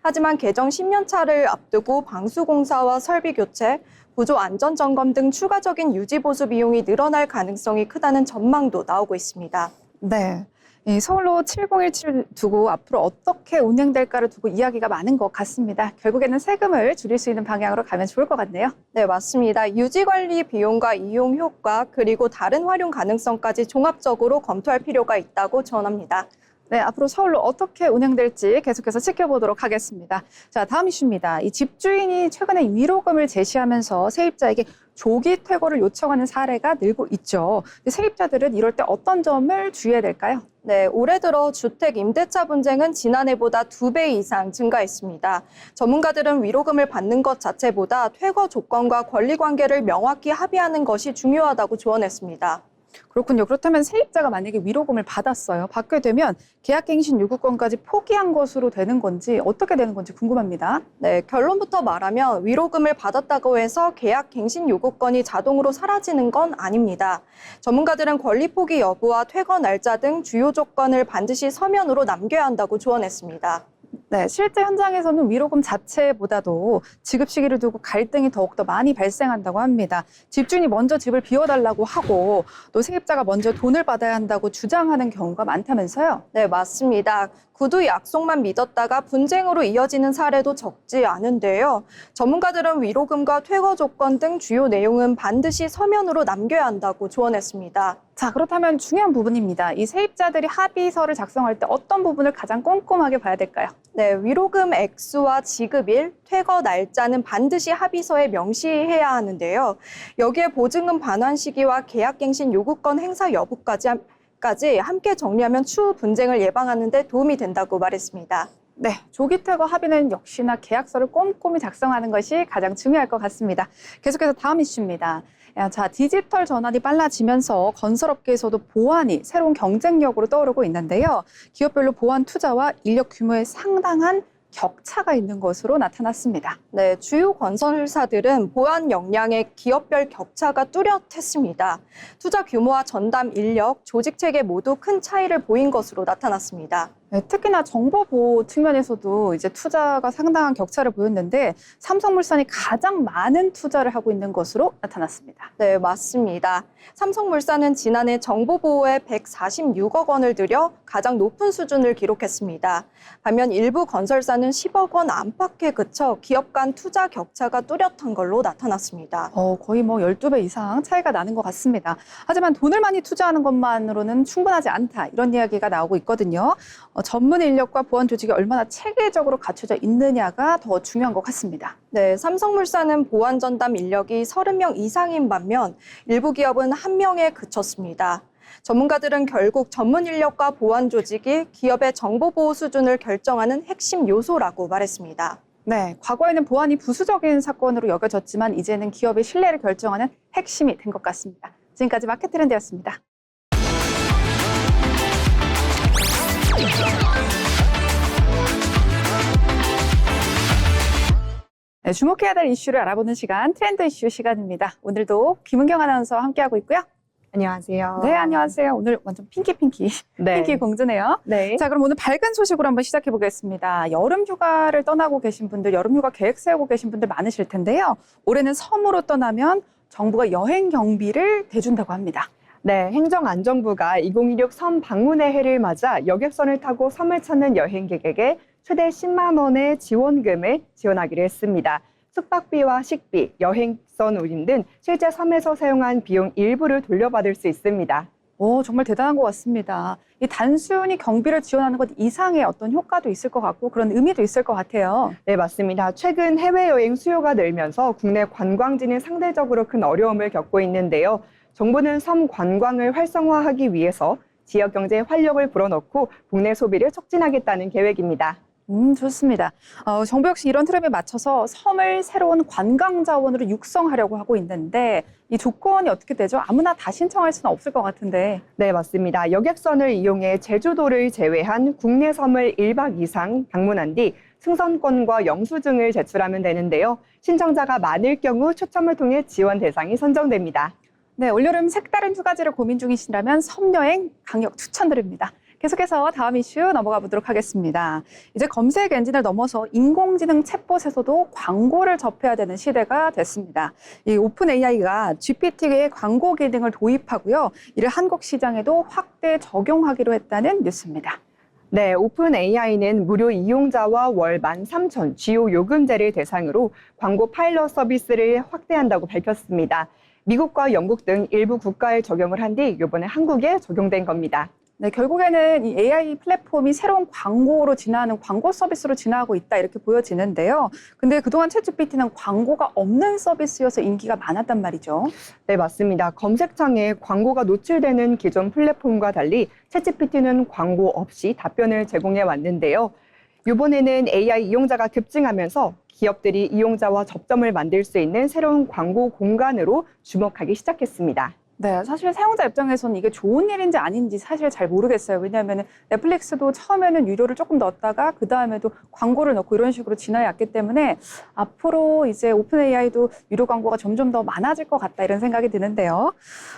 하지만 개정 10년 차를 앞두고 방수공사와 설비 교체, 구조 안전 점검 등 추가적인 유지 보수 비용이 늘어날 가능성이 크다는 전망도 나오고 있습니다. 네. 이 서울로 7017 두고 앞으로 어떻게 운영될까를 두고 이야기가 많은 것 같습니다. 결국에는 세금을 줄일 수 있는 방향으로 가면 좋을 것 같네요. 네, 맞습니다. 유지관리 비용과 이용 효과 그리고 다른 활용 가능성까지 종합적으로 검토할 필요가 있다고 전합니다. 네, 앞으로 서울로 어떻게 운영될지 계속해서 지켜보도록 하겠습니다. 자, 다음 이슈입니다. 이 집주인이 최근에 위로금을 제시하면서 세입자에게 조기 퇴거를 요청하는 사례가 늘고 있죠. 세입자들은 이럴 때 어떤 점을 주의해야 될까요? 네, 올해 들어 주택 임대차 분쟁은 지난해보다 2배 이상 증가했습니다. 전문가들은 위로금을 받는 것 자체보다 퇴거 조건과 권리 관계를 명확히 합의하는 것이 중요하다고 조언했습니다. 그렇군요. 그렇다면 세입자가 만약에 위로금을 받았어요. 받게 되면 계약갱신 요구권까지 포기한 것으로 되는 건지 어떻게 되는 건지 궁금합니다. 네, 결론부터 말하면 위로금을 받았다고 해서 계약 갱신 요구권이 자동으로 사라지는 건 아닙니다. 전문가들은 권리 포기 여부와 퇴거 날짜 등 주요 조건을 반드시 서면으로 남겨야 한다고 조언했습니다. 네, 실제 현장에서는 위로금 자체보다도 지급 시기를 두고 갈등이 더욱더 많이 발생한다고 합니다. 집주인이 먼저 집을 비워달라고 하고 또 세입자가 먼저 돈을 받아야 한다고 주장하는 경우가 많다면서요? 네, 맞습니다. 구두 약속만 믿었다가 분쟁으로 이어지는 사례도 적지 않은데요. 전문가들은 위로금과 퇴거 조건 등 주요 내용은 반드시 서면으로 남겨야 한다고 조언했습니다. 자, 그렇다면 중요한 부분입니다. 이 세입자들이 합의서를 작성할 때 어떤 부분을 가장 꼼꼼하게 봐야 될까요? 네, 위로금 액수와 지급일, 퇴거 날짜는 반드시 합의서에 명시해야 하는데요. 여기에 보증금 반환 시기와 계약갱신 요구권 행사 여부까지 함께 정리하면 추후 분쟁을 예방하는 데 도움이 된다고 말했습니다. 네, 조기 퇴거 합의는 역시나 계약서를 꼼꼼히 작성하는 것이 가장 중요할 것 같습니다. 계속해서 다음 이슈입니다. 자, 디지털 전환이 빨라지면서 건설업계에서도 보안이 새로운 경쟁력으로 떠오르고 있는데요. 기업별로 보안 투자와 인력 규모에 상당한 격차가 있는 것으로 나타났습니다. 네, 주요 건설사들은 보안 역량의 기업별 격차가 뚜렷했습니다. 투자 규모와 전담 인력, 조직 체계 모두 큰 차이를 보인 것으로 나타났습니다. 네, 특히나 정보 보호 측면에서도 이제 투자가 상당한 격차를 보였는데 삼성물산이 가장 많은 투자를 하고 있는 것으로 나타났습니다. 네, 맞습니다. 삼성물산은 지난해 정보 보호에 146억 원을 들여 가장 높은 수준을 기록했습니다. 반면 일부 건설사는 10억 원 안팎에 그쳐 기업 간 투자 격차가 뚜렷한 걸로 나타났습니다. 거의 12배 이상 차이가 나는 것 같습니다. 하지만 돈을 많이 투자하는 것만으로는 충분하지 않다. 이런 이야기가 나오고 있거든요. 전문 인력과 보안 조직이 얼마나 체계적으로 갖춰져 있느냐가 더 중요한 것 같습니다. 네, 삼성물산은 보안 전담 인력이 30명 이상인 반면 일부 기업은 1명에 그쳤습니다. 전문가들은 결국 전문 인력과 보안 조직이 기업의 정보 보호 수준을 결정하는 핵심 요소라고 말했습니다. 네, 과거에는 보안이 부수적인 사건으로 여겨졌지만 이제는 기업의 신뢰를 결정하는 핵심이 된 것 같습니다. 지금까지 마켓트렌드였습니다. 네, 주목해야 될 이슈를 알아보는 시간, 트렌드 이슈 시간입니다. 오늘도 김은경 아나운서와 함께하고 있고요. 안녕하세요. 네, 안녕하세요. 오늘 완전 핑키 네. 핑키 공주네요. 네. 자, 그럼 오늘 밝은 소식으로 한번 시작해 보겠습니다. 여름 휴가를 떠나고 계신 분들, 여름 휴가 계획 세우고 계신 분들 많으실 텐데요. 올해는 섬으로 떠나면 정부가 여행 경비를 대준다고 합니다. 네, 행정안전부가 2016 섬 방문의 해를 맞아 여객선을 타고 섬을 찾는 여행객에게 최대 10만 원의 지원금을 지원하기로 했습니다. 숙박비와 식비, 여행선 운임 등 실제 섬에서 사용한 비용 일부를 돌려받을 수 있습니다. 오, 정말 대단한 것 같습니다. 이 단순히 경비를 지원하는 것 이상의 어떤 효과도 있을 것 같고 그런 의미도 있을 것 같아요. 네, 맞습니다. 최근 해외여행 수요가 늘면서 국내 관광지는 상대적으로 큰 어려움을 겪고 있는데요. 정부는 섬 관광을 활성화하기 위해서 지역 경제에 활력을 불어넣고 국내 소비를 촉진하겠다는 계획입니다. 좋습니다. 정부 역시 이런 흐름에 맞춰서 섬을 새로운 관광 자원으로 육성하려고 하고 있는데 이 조건이 어떻게 되죠? 아무나 다 신청할 수는 없을 것 같은데. 네, 맞습니다. 여객선을 이용해 제주도를 제외한 국내 섬을 1박 이상 방문한 뒤 승선권과 영수증을 제출하면 되는데요. 신청자가 많을 경우 추첨을 통해 지원 대상이 선정됩니다. 네, 올여름 색다른 휴가지를 고민 중이시라면 섬여행 강력 추천드립니다. 계속해서 다음 이슈 넘어가 보도록 하겠습니다. 이제 검색 엔진을 넘어서 인공지능 챗봇에서도 광고를 접해야 되는 시대가 됐습니다. 이 오픈 AI가 GPT의 광고 기능을 도입하고요. 이를 한국 시장에도 확대 적용하기로 했다는 뉴스입니다. 네, 오픈 AI는 무료 이용자와 월 13,000 주요 요금제를 대상으로 광고 파일럿 서비스를 확대한다고 밝혔습니다. 미국과 영국 등 일부 국가에 적용을 한 뒤 이번에 한국에 적용된 겁니다. 네, 결국에는 이 AI 플랫폼이 새로운 광고로 진화하는 광고 서비스로 진화하고 있다 이렇게 보여지는데요. 근데 그동안 챗GPT는 광고가 없는 서비스여서 인기가 많았단 말이죠. 네, 맞습니다. 검색창에 광고가 노출되는 기존 플랫폼과 달리 챗GPT는 광고 없이 답변을 제공해 왔는데요. 이번에는 AI 이용자가 급증하면서 기업들이 이용자와 접점을 만들 수 있는 새로운 광고 공간으로 주목하기 시작했습니다. 네, 사실 사용자 입장에서는 이게 좋은 일인지 아닌지 사실 잘 모르겠어요. 왜냐하면 넷플릭스도 처음에는 유료를 조금 넣었다가 그 다음에도 광고를 넣고 이런 식으로 진화해 왔기 때문에 앞으로 이제 오픈 AI도 유료 광고가 점점 더 많아질 것 같다 이런 생각이 드는데요.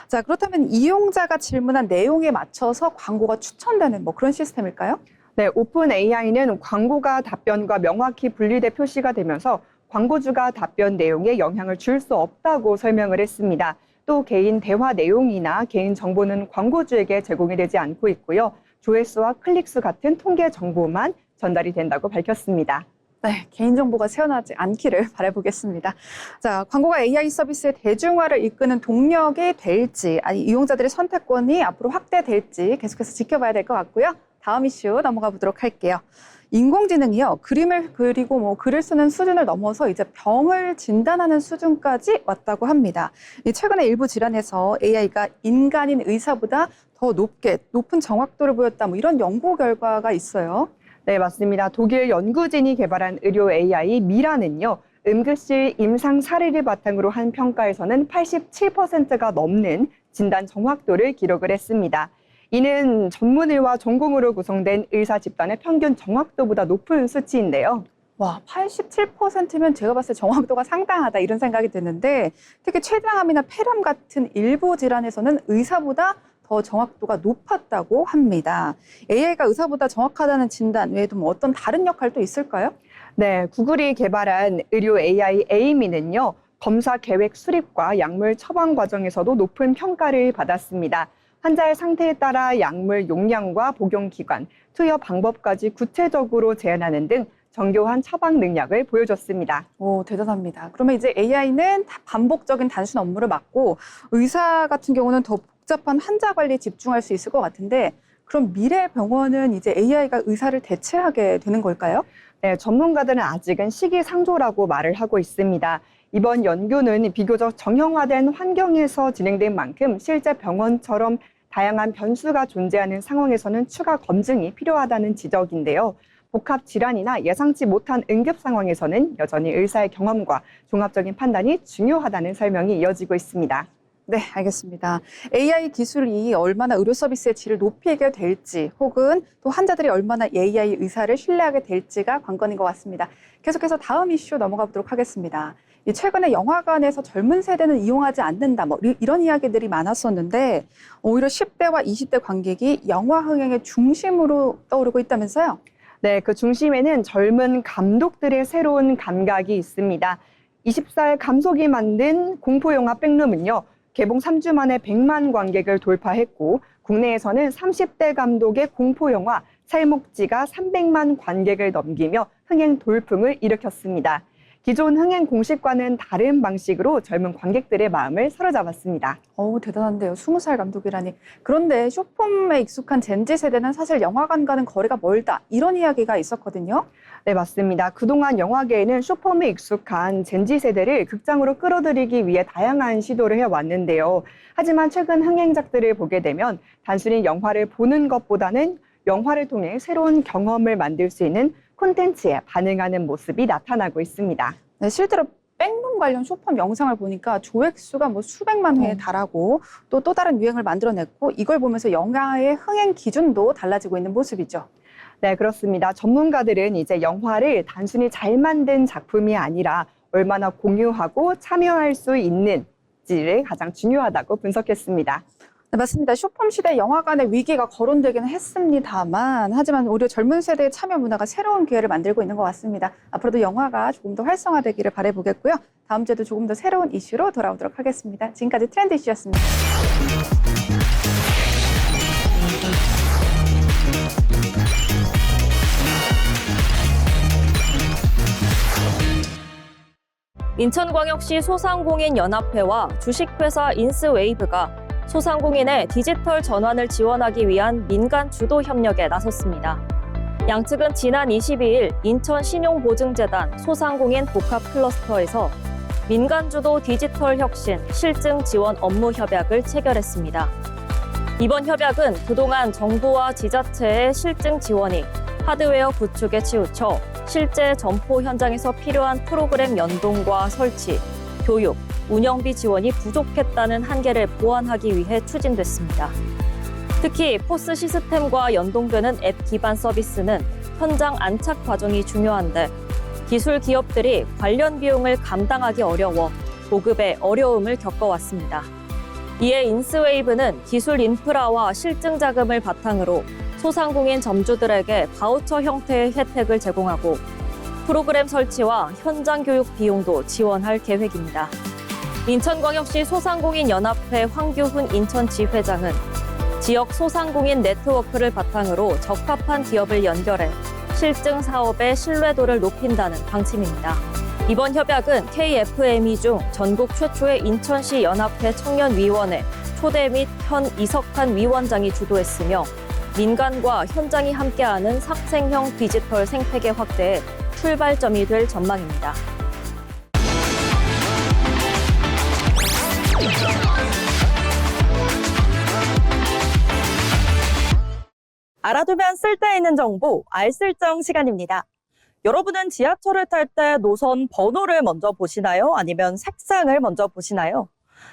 자, 그렇다면 이용자가 질문한 내용에 맞춰서 광고가 추천되는 뭐 그런 시스템일까요? 네, 오픈 AI는 광고가 답변과 명확히 분리돼 표시가 되면서 광고주가 답변 내용에 영향을 줄 수 없다고 설명을 했습니다. 또 개인 대화 내용이나 개인 정보는 광고주에게 제공이 되지 않고 있고요. 조회수와 클릭수 같은 통계 정보만 전달이 된다고 밝혔습니다. 네, 개인정보가 새어나지 않기를 바라보겠습니다. 자, 광고가 AI 서비스의 대중화를 이끄는 동력이 될지, 아니 이용자들의 선택권이 앞으로 확대될지 계속해서 지켜봐야 될 것 같고요. 다음 이슈 넘어가 보도록 할게요. 인공지능이요, 그림을 그리고 뭐 글을 쓰는 수준을 넘어서 이제 병을 진단하는 수준까지 왔다고 합니다. 최근에 일부 질환에서 AI가 인간인 의사보다 더 높은 정확도를 보였다, 뭐 이런 연구 결과가 있어요. 네, 맞습니다. 독일 연구진이 개발한 의료 AI 미라는요, 응급실 임상 사례를 바탕으로 한 평가에서는 87%가 넘는 진단 정확도를 기록을 했습니다. 이는 전문의와 전공으로 구성된 의사 집단의 평균 정확도보다 높은 수치인데요. 와, 87%면 제가 봤을 때 정확도가 상당하다 이런 생각이 드는데, 특히 췌장암이나 폐렴 같은 일부 질환에서는 의사보다 더 정확도가 높았다고 합니다. AI가 의사보다 정확하다는 진단 외에도 뭐 어떤 다른 역할도 있을까요? 네, 구글이 개발한 의료 AI 에이미는요, 검사 계획 수립과 약물 처방 과정에서도 높은 평가를 받았습니다. 환자의 상태에 따라 약물 용량과 복용 기간, 투여 방법까지 구체적으로 제한하는 등 정교한 처방 능력을 보여줬습니다. 오, 대단합니다. 그러면 이제 AI는 반복적인 단순 업무를 맡고 의사 같은 경우는 더 복잡한 환자 관리에 집중할 수 있을 것 같은데, 그럼 미래 병원은 이제 AI가 의사를 대체하게 되는 걸까요? 네, 전문가들은 아직은 시기상조라고 말을 하고 있습니다. 이번 연구는 비교적 정형화된 환경에서 진행된 만큼 실제 병원처럼 다양한 변수가 존재하는 상황에서는 추가 검증이 필요하다는 지적인데요. 복합 질환이나 예상치 못한 응급 상황에서는 여전히 의사의 경험과 종합적인 판단이 중요하다는 설명이 이어지고 있습니다. 네, 알겠습니다. AI 기술이 얼마나 의료 서비스의 질을 높이게 될지, 혹은 또 환자들이 얼마나 AI 의사를 신뢰하게 될지가 관건인 것 같습니다. 계속해서 다음 이슈 넘어가 보도록 하겠습니다. 최근에 영화관에서 젊은 세대는 이용하지 않는다, 뭐 이런 이야기들이 많았었는데, 오히려 10대와 20대 관객이 영화 흥행의 중심으로 떠오르고 있다면서요? 네, 그 중심에는 젊은 감독들의 새로운 감각이 있습니다. 20살 감독이 만든 공포영화 백룸은요, 개봉 3주 만에 100만 관객을 돌파했고, 국내에서는 30대 감독의 공포영화 살목지가 300만 관객을 넘기며 흥행 돌풍을 일으켰습니다. 기존 흥행 공식과는 다른 방식으로 젊은 관객들의 마음을 사로잡았습니다. 대단한데요. 20살 감독이라니. 그런데 숏폼에 익숙한 젠지 세대는 사실 영화관과는 거리가 멀다, 이런 이야기가 있었거든요. 네, 맞습니다. 그동안 영화계에는 숏폼에 익숙한 젠지 세대를 극장으로 끌어들이기 위해 다양한 시도를 해왔는데요. 하지만 최근 흥행작들을 보게 되면 단순히 영화를 보는 것보다는 영화를 통해 새로운 경험을 만들 수 있는 콘텐츠에 반응하는 모습이 나타나고 있습니다. 네, 실제로 백룸 관련 숏폼 영상을 보니까 조회수가 뭐 수백만 회에 달하고 또 다른 유행을 만들어냈고, 이걸 보면서 영화의 흥행 기준도 달라지고 있는 모습이죠. 네, 그렇습니다. 전문가들은 이제 영화를 단순히 잘 만든 작품이 아니라 얼마나 공유하고 참여할 수 있는지를 가장 중요하다고 분석했습니다. 네, 맞습니다. 숏폼 시대 영화관의 위기가 거론되기는 했습니다만, 하지만 오히려 젊은 세대의 참여 문화가 새로운 기회를 만들고 있는 것 같습니다. 앞으로도 영화가 조금 더 활성화되기를 바라보겠고요. 다음 주에도 조금 더 새로운 이슈로 돌아오도록 하겠습니다. 지금까지 트렌드 이슈였습니다. 인천광역시 소상공인연합회와 주식회사 인스웨이브가 소상공인의 디지털 전환을 지원하기 위한 민간 주도 협력에 나섰습니다. 양측은 지난 22일 인천신용보증재단 소상공인 복합 클러스터에서 민간 주도 디지털 혁신 실증 지원 업무 협약을 체결했습니다. 이번 협약은 그동안 정부와 지자체의 실증 지원이 하드웨어 구축에 치우쳐 실제 점포 현장에서 필요한 프로그램 연동과 설치, 교육, 운영비 지원이 부족했다는 한계를 보완하기 위해 추진됐습니다. 특히 포스 시스템과 연동되는 앱 기반 서비스는 현장 안착 과정이 중요한데 기술 기업들이 관련 비용을 감당하기 어려워 보급에 어려움을 겪어왔습니다. 이에 인스웨이브는 기술 인프라와 실증 자금을 바탕으로 소상공인 점주들에게 바우처 형태의 혜택을 제공하고 프로그램 설치와 현장 교육 비용도 지원할 계획입니다. 인천광역시 소상공인연합회 황규훈 인천지회장은 지역 소상공인 네트워크를 바탕으로 적합한 기업을 연결해 실증 사업의 신뢰도를 높인다는 방침입니다. 이번 협약은 KFME 중 전국 최초의 인천시 연합회 청년위원회 초대 및 현 이석한 위원장이 주도했으며 민간과 현장이 함께하는 상생형 디지털 생태계 확대에 출발점이 될 전망입니다. 알아두면 쓸데있는 정보, 알쓸정 시간입니다. 여러분은 지하철을 탈 때 노선 번호를 먼저 보시나요? 아니면 색상을 먼저 보시나요?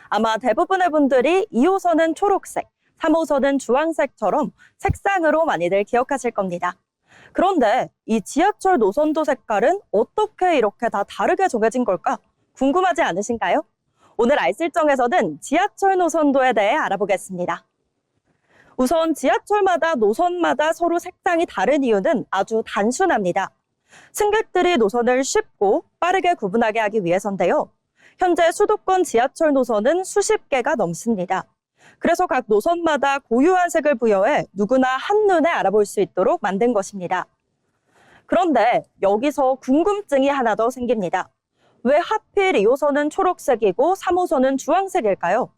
아마 대부분의 분들이 2호선은 초록색, 3호선은 주황색처럼 색상으로 많이들 기억하실 겁니다. 그런데 이 지하철 노선도 색깔은 어떻게 이렇게 다 다르게 정해진 걸까? 궁금하지 않으신가요? 오늘 알쓸정에서는 지하철 노선도에 대해 알아보겠습니다. 우선 지하철마다 노선마다 서로 색상이 다른 이유는 아주 단순합니다. 승객들이 노선을 쉽고 빠르게 구분하게 하기 위해서인데요. 현재 수도권 지하철 노선은 수십 개가 넘습니다. 그래서 각 노선마다 고유한 색을 부여해 누구나 한눈에 알아볼 수 있도록 만든 것입니다. 그런데 여기서 궁금증이 하나 더 생깁니다. 왜 하필 2호선은 초록색이고 3호선은 주황색일까요?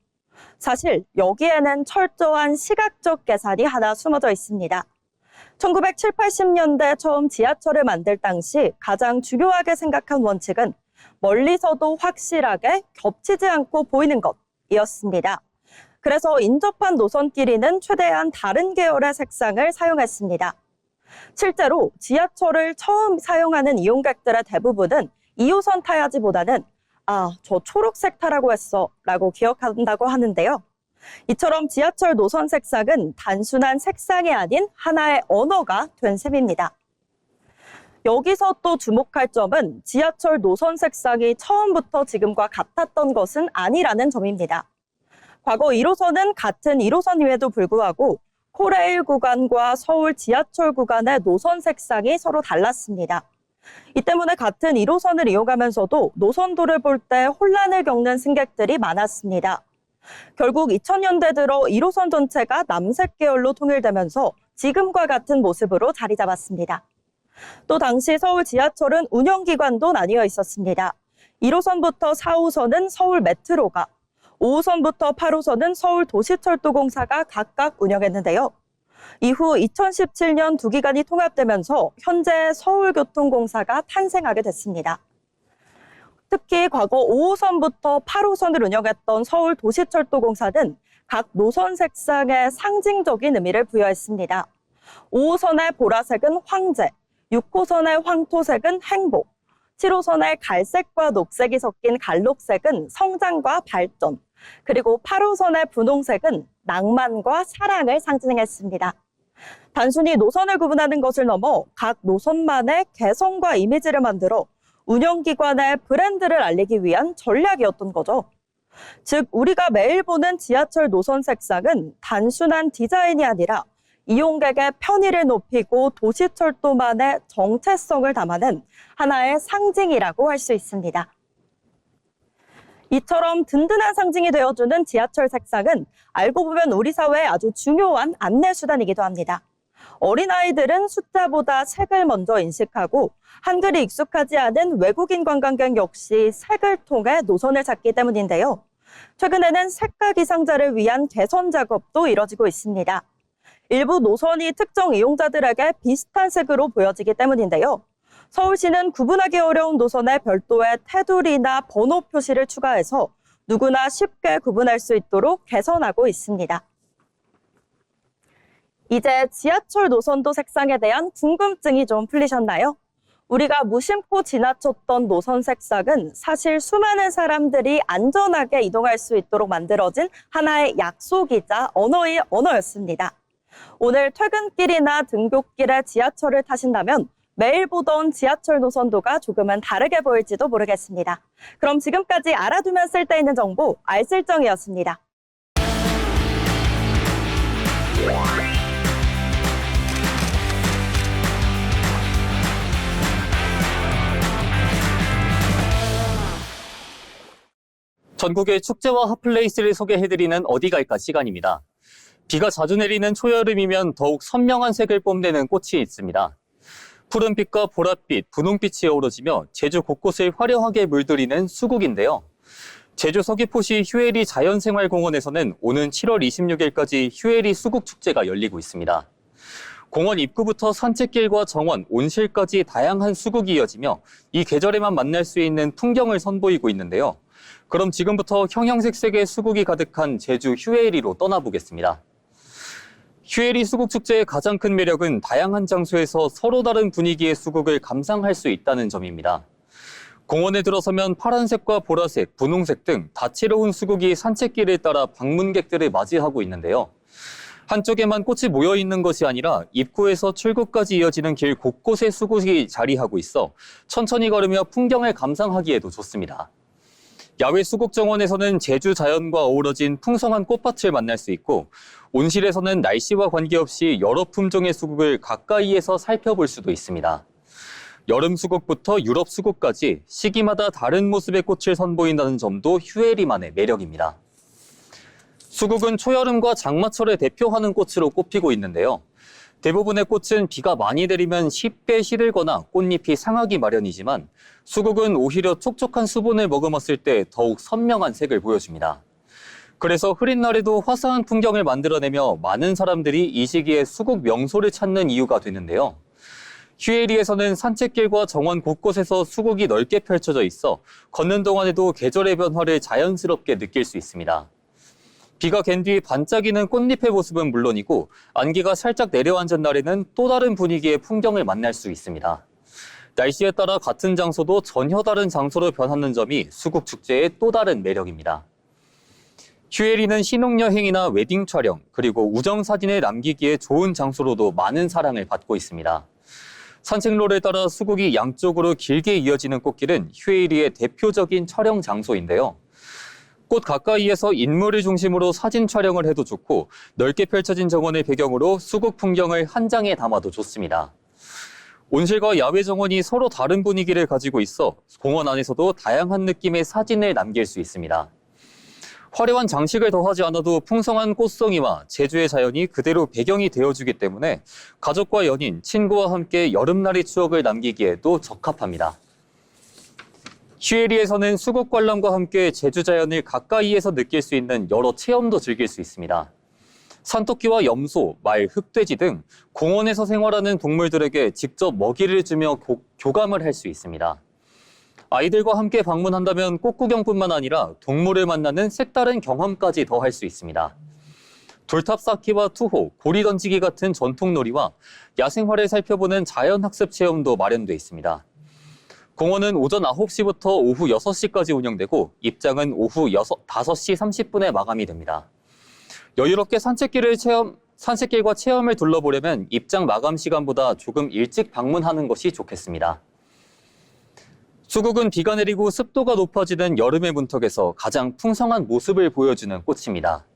사실 여기에는 철저한 시각적 계산이 하나 숨어져 있습니다. 1970, 80년대 처음 지하철을 만들 당시 가장 중요하게 생각한 원칙은 멀리서도 확실하게 겹치지 않고 보이는 것이었습니다. 그래서 인접한 노선끼리는 최대한 다른 계열의 색상을 사용했습니다. 실제로 지하철을 처음 사용하는 이용객들의 대부분은 2호선 타야지보다는 저 초록색 타라고 했어 라고 기억한다고 하는데요. 이처럼 지하철 노선 색상은 단순한 색상이 아닌 하나의 언어가 된 셈입니다. 여기서 또 주목할 점은 지하철 노선 색상이 처음부터 지금과 같았던 것은 아니라는 점입니다. 과거 1호선은 같은 1호선임에도 불구하고 코레일 구간과 서울 지하철 구간의 노선 색상이 서로 달랐습니다. 이 때문에 같은 1호선을 이용하면서도 노선도를 볼 때 혼란을 겪는 승객들이 많았습니다. 결국 2000년대 들어 1호선 전체가 남색 계열로 통일되면서 지금과 같은 모습으로 자리 잡았습니다. 또 당시 서울 지하철은 운영기관도 나뉘어 있었습니다. 1호선부터 4호선은 서울 메트로가, 5호선부터 8호선은 서울 도시철도공사가 각각 운영했는데요. 이후 2017년 두 기관이 통합되면서 현재 서울교통공사가 탄생하게 됐습니다. 특히 과거 5호선부터 8호선을 운영했던 서울도시철도공사는 각 노선 색상에 상징적인 의미를 부여했습니다. 5호선의 보라색은 황제, 6호선의 황토색은 행복, 7호선의 갈색과 녹색이 섞인 갈록색은 성장과 발전, 그리고 8호선의 분홍색은 낭만과 사랑을 상징했습니다. 단순히 노선을 구분하는 것을 넘어 각 노선만의 개성과 이미지를 만들어 운영기관의 브랜드를 알리기 위한 전략이었던 거죠. 즉, 우리가 매일 보는 지하철 노선 색상은 단순한 디자인이 아니라 이용객의 편의를 높이고 도시철도만의 정체성을 담아낸 하나의 상징이라고 할 수 있습니다. 이처럼 든든한 상징이 되어주는 지하철 색상은 알고 보면 우리 사회의 아주 중요한 안내수단이기도 합니다. 어린아이들은 숫자보다 색을 먼저 인식하고 한글이 익숙하지 않은 외국인 관광객 역시 색을 통해 노선을 찾기 때문인데요. 최근에는 색각 이상자를 위한 개선 작업도 이뤄지고 있습니다. 일부 노선이 특정 이용자들에게 비슷한 색으로 보여지기 때문인데요. 서울시는 구분하기 어려운 노선에 별도의 테두리나 번호 표시를 추가해서 누구나 쉽게 구분할 수 있도록 개선하고 있습니다. 이제 지하철 노선도 색상에 대한 궁금증이 좀 풀리셨나요? 우리가 무심코 지나쳤던 노선 색상은 사실 수많은 사람들이 안전하게 이동할 수 있도록 만들어진 하나의 약속이자 언어였습니다. 오늘 퇴근길이나 등굣길에 지하철을 타신다면 매일 보던 지하철 노선도가 조금은 다르게 보일지도 모르겠습니다. 그럼 지금까지 알아두면 쓸데있는 정보, 알쓸정이었습니다. 전국의 축제와 핫플레이스를 소개해드리는 어디 갈까 시간입니다. 비가 자주 내리는 초여름이면 더욱 선명한 색을 뽐내는 꽃이 있습니다. 푸른빛과 보랏빛, 분홍빛이 어우러지며 제주 곳곳을 화려하게 물들이는 수국인데요. 제주 서귀포시 휴에리 자연생활공원에서는 오는 7월 26일까지 휴에리 수국축제가 열리고 있습니다. 공원 입구부터 산책길과 정원, 온실까지 다양한 수국이 이어지며 이 계절에만 만날 수 있는 풍경을 선보이고 있는데요. 그럼 지금부터 형형색색의 수국이 가득한 제주 휴에리로 떠나보겠습니다. 휴에리 수국축제의 가장 큰 매력은 다양한 장소에서 서로 다른 분위기의 수국을 감상할 수 있다는 점입니다. 공원에 들어서면 파란색과 보라색, 분홍색 등 다채로운 수국이 산책길을 따라 방문객들을 맞이하고 있는데요. 한쪽에만 꽃이 모여 있는 것이 아니라 입구에서 출구까지 이어지는 길 곳곳에 수국이 자리하고 있어 천천히 걸으며 풍경을 감상하기에도 좋습니다. 야외 수국정원에서는 제주 자연과 어우러진 풍성한 꽃밭을 만날 수 있고 온실에서는 날씨와 관계없이 여러 품종의 수국을 가까이에서 살펴볼 수도 있습니다. 여름 수국부터 유럽 수국까지 시기마다 다른 모습의 꽃을 선보인다는 점도 휴에리만의 매력입니다. 수국은 초여름과 장마철을 대표하는 꽃으로 꼽히고 있는데요. 대부분의 꽃은 비가 많이 내리면 쉽게 시들거나 꽃잎이 상하기 마련이지만 수국은 오히려 촉촉한 수분을 머금었을 때 더욱 선명한 색을 보여줍니다. 그래서 흐린 날에도 화사한 풍경을 만들어내며 많은 사람들이 이 시기에 수국 명소를 찾는 이유가 되는데요. 휴에리에서는 산책길과 정원 곳곳에서 수국이 넓게 펼쳐져 있어 걷는 동안에도 계절의 변화를 자연스럽게 느낄 수 있습니다. 비가 갠 뒤 반짝이는 꽃잎의 모습은 물론이고 안개가 살짝 내려앉은 날에는 또 다른 분위기의 풍경을 만날 수 있습니다. 날씨에 따라 같은 장소도 전혀 다른 장소로 변하는 점이 수국축제의 또 다른 매력입니다. 휴에리는 신혼여행이나 웨딩 촬영, 그리고 우정사진을 남기기에 좋은 장소로도 많은 사랑을 받고 있습니다. 산책로를 따라 수국이 양쪽으로 길게 이어지는 꽃길은 휴에리의 대표적인 촬영 장소인데요. 꽃 가까이에서 인물을 중심으로 사진 촬영을 해도 좋고 넓게 펼쳐진 정원을 배경으로 수국 풍경을 한 장에 담아도 좋습니다. 온실과 야외 정원이 서로 다른 분위기를 가지고 있어 공원 안에서도 다양한 느낌의 사진을 남길 수 있습니다. 화려한 장식을 더하지 않아도 풍성한 꽃송이와 제주의 자연이 그대로 배경이 되어주기 때문에 가족과 연인, 친구와 함께 여름날의 추억을 남기기에도 적합합니다. 휴에리에서는 수국 관람과 함께 제주 자연을 가까이에서 느낄 수 있는 여러 체험도 즐길 수 있습니다. 산토끼와 염소, 말, 흑돼지 등 공원에서 생활하는 동물들에게 직접 먹이를 주며 교감을 할 수 있습니다. 아이들과 함께 방문한다면 꽃구경뿐만 아니라 동물을 만나는 색다른 경험까지 더할 수 있습니다. 돌탑 쌓기와 투호, 고리 던지기 같은 전통놀이와 야생화를 살펴보는 자연학습 체험도 마련돼 있습니다. 공원은 오전 9시부터 오후 6시까지 운영되고 입장은 오후 5시 30분에 마감이 됩니다. 여유롭게 산책길과 체험을 둘러보려면 입장 마감 시간보다 조금 일찍 방문하는 것이 좋겠습니다. 수국은 비가 내리고 습도가 높아지는 여름의 문턱에서 가장 풍성한 모습을 보여주는 꽃입니다.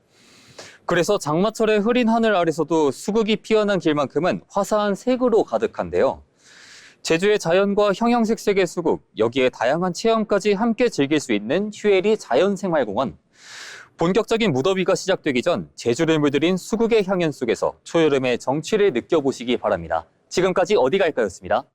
그래서 장마철의 흐린 하늘 아래서도 수국이 피어난 길만큼은 화사한 색으로 가득한데요. 제주의 자연과 형형색색의 수국, 여기에 다양한 체험까지 함께 즐길 수 있는 휴에리 자연생활공원. 본격적인 무더위가 시작되기 전 제주를 물들인 수국의 향연 속에서 초여름의 정취를 느껴보시기 바랍니다. 지금까지 어디 갈까였습니다.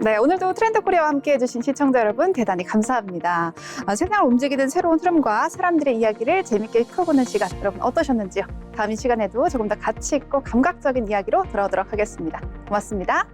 네, 오늘도 트렌드 코리아와 함께 해주신 시청자 여러분 대단히 감사합니다. 세상을 움직이는 새로운 흐름과 사람들의 이야기를 재밌게 풀어보는 시간 여러분 어떠셨는지요? 다음 이 시간에도 조금 더 가치 있고 감각적인 이야기로 돌아오도록 하겠습니다. 고맙습니다.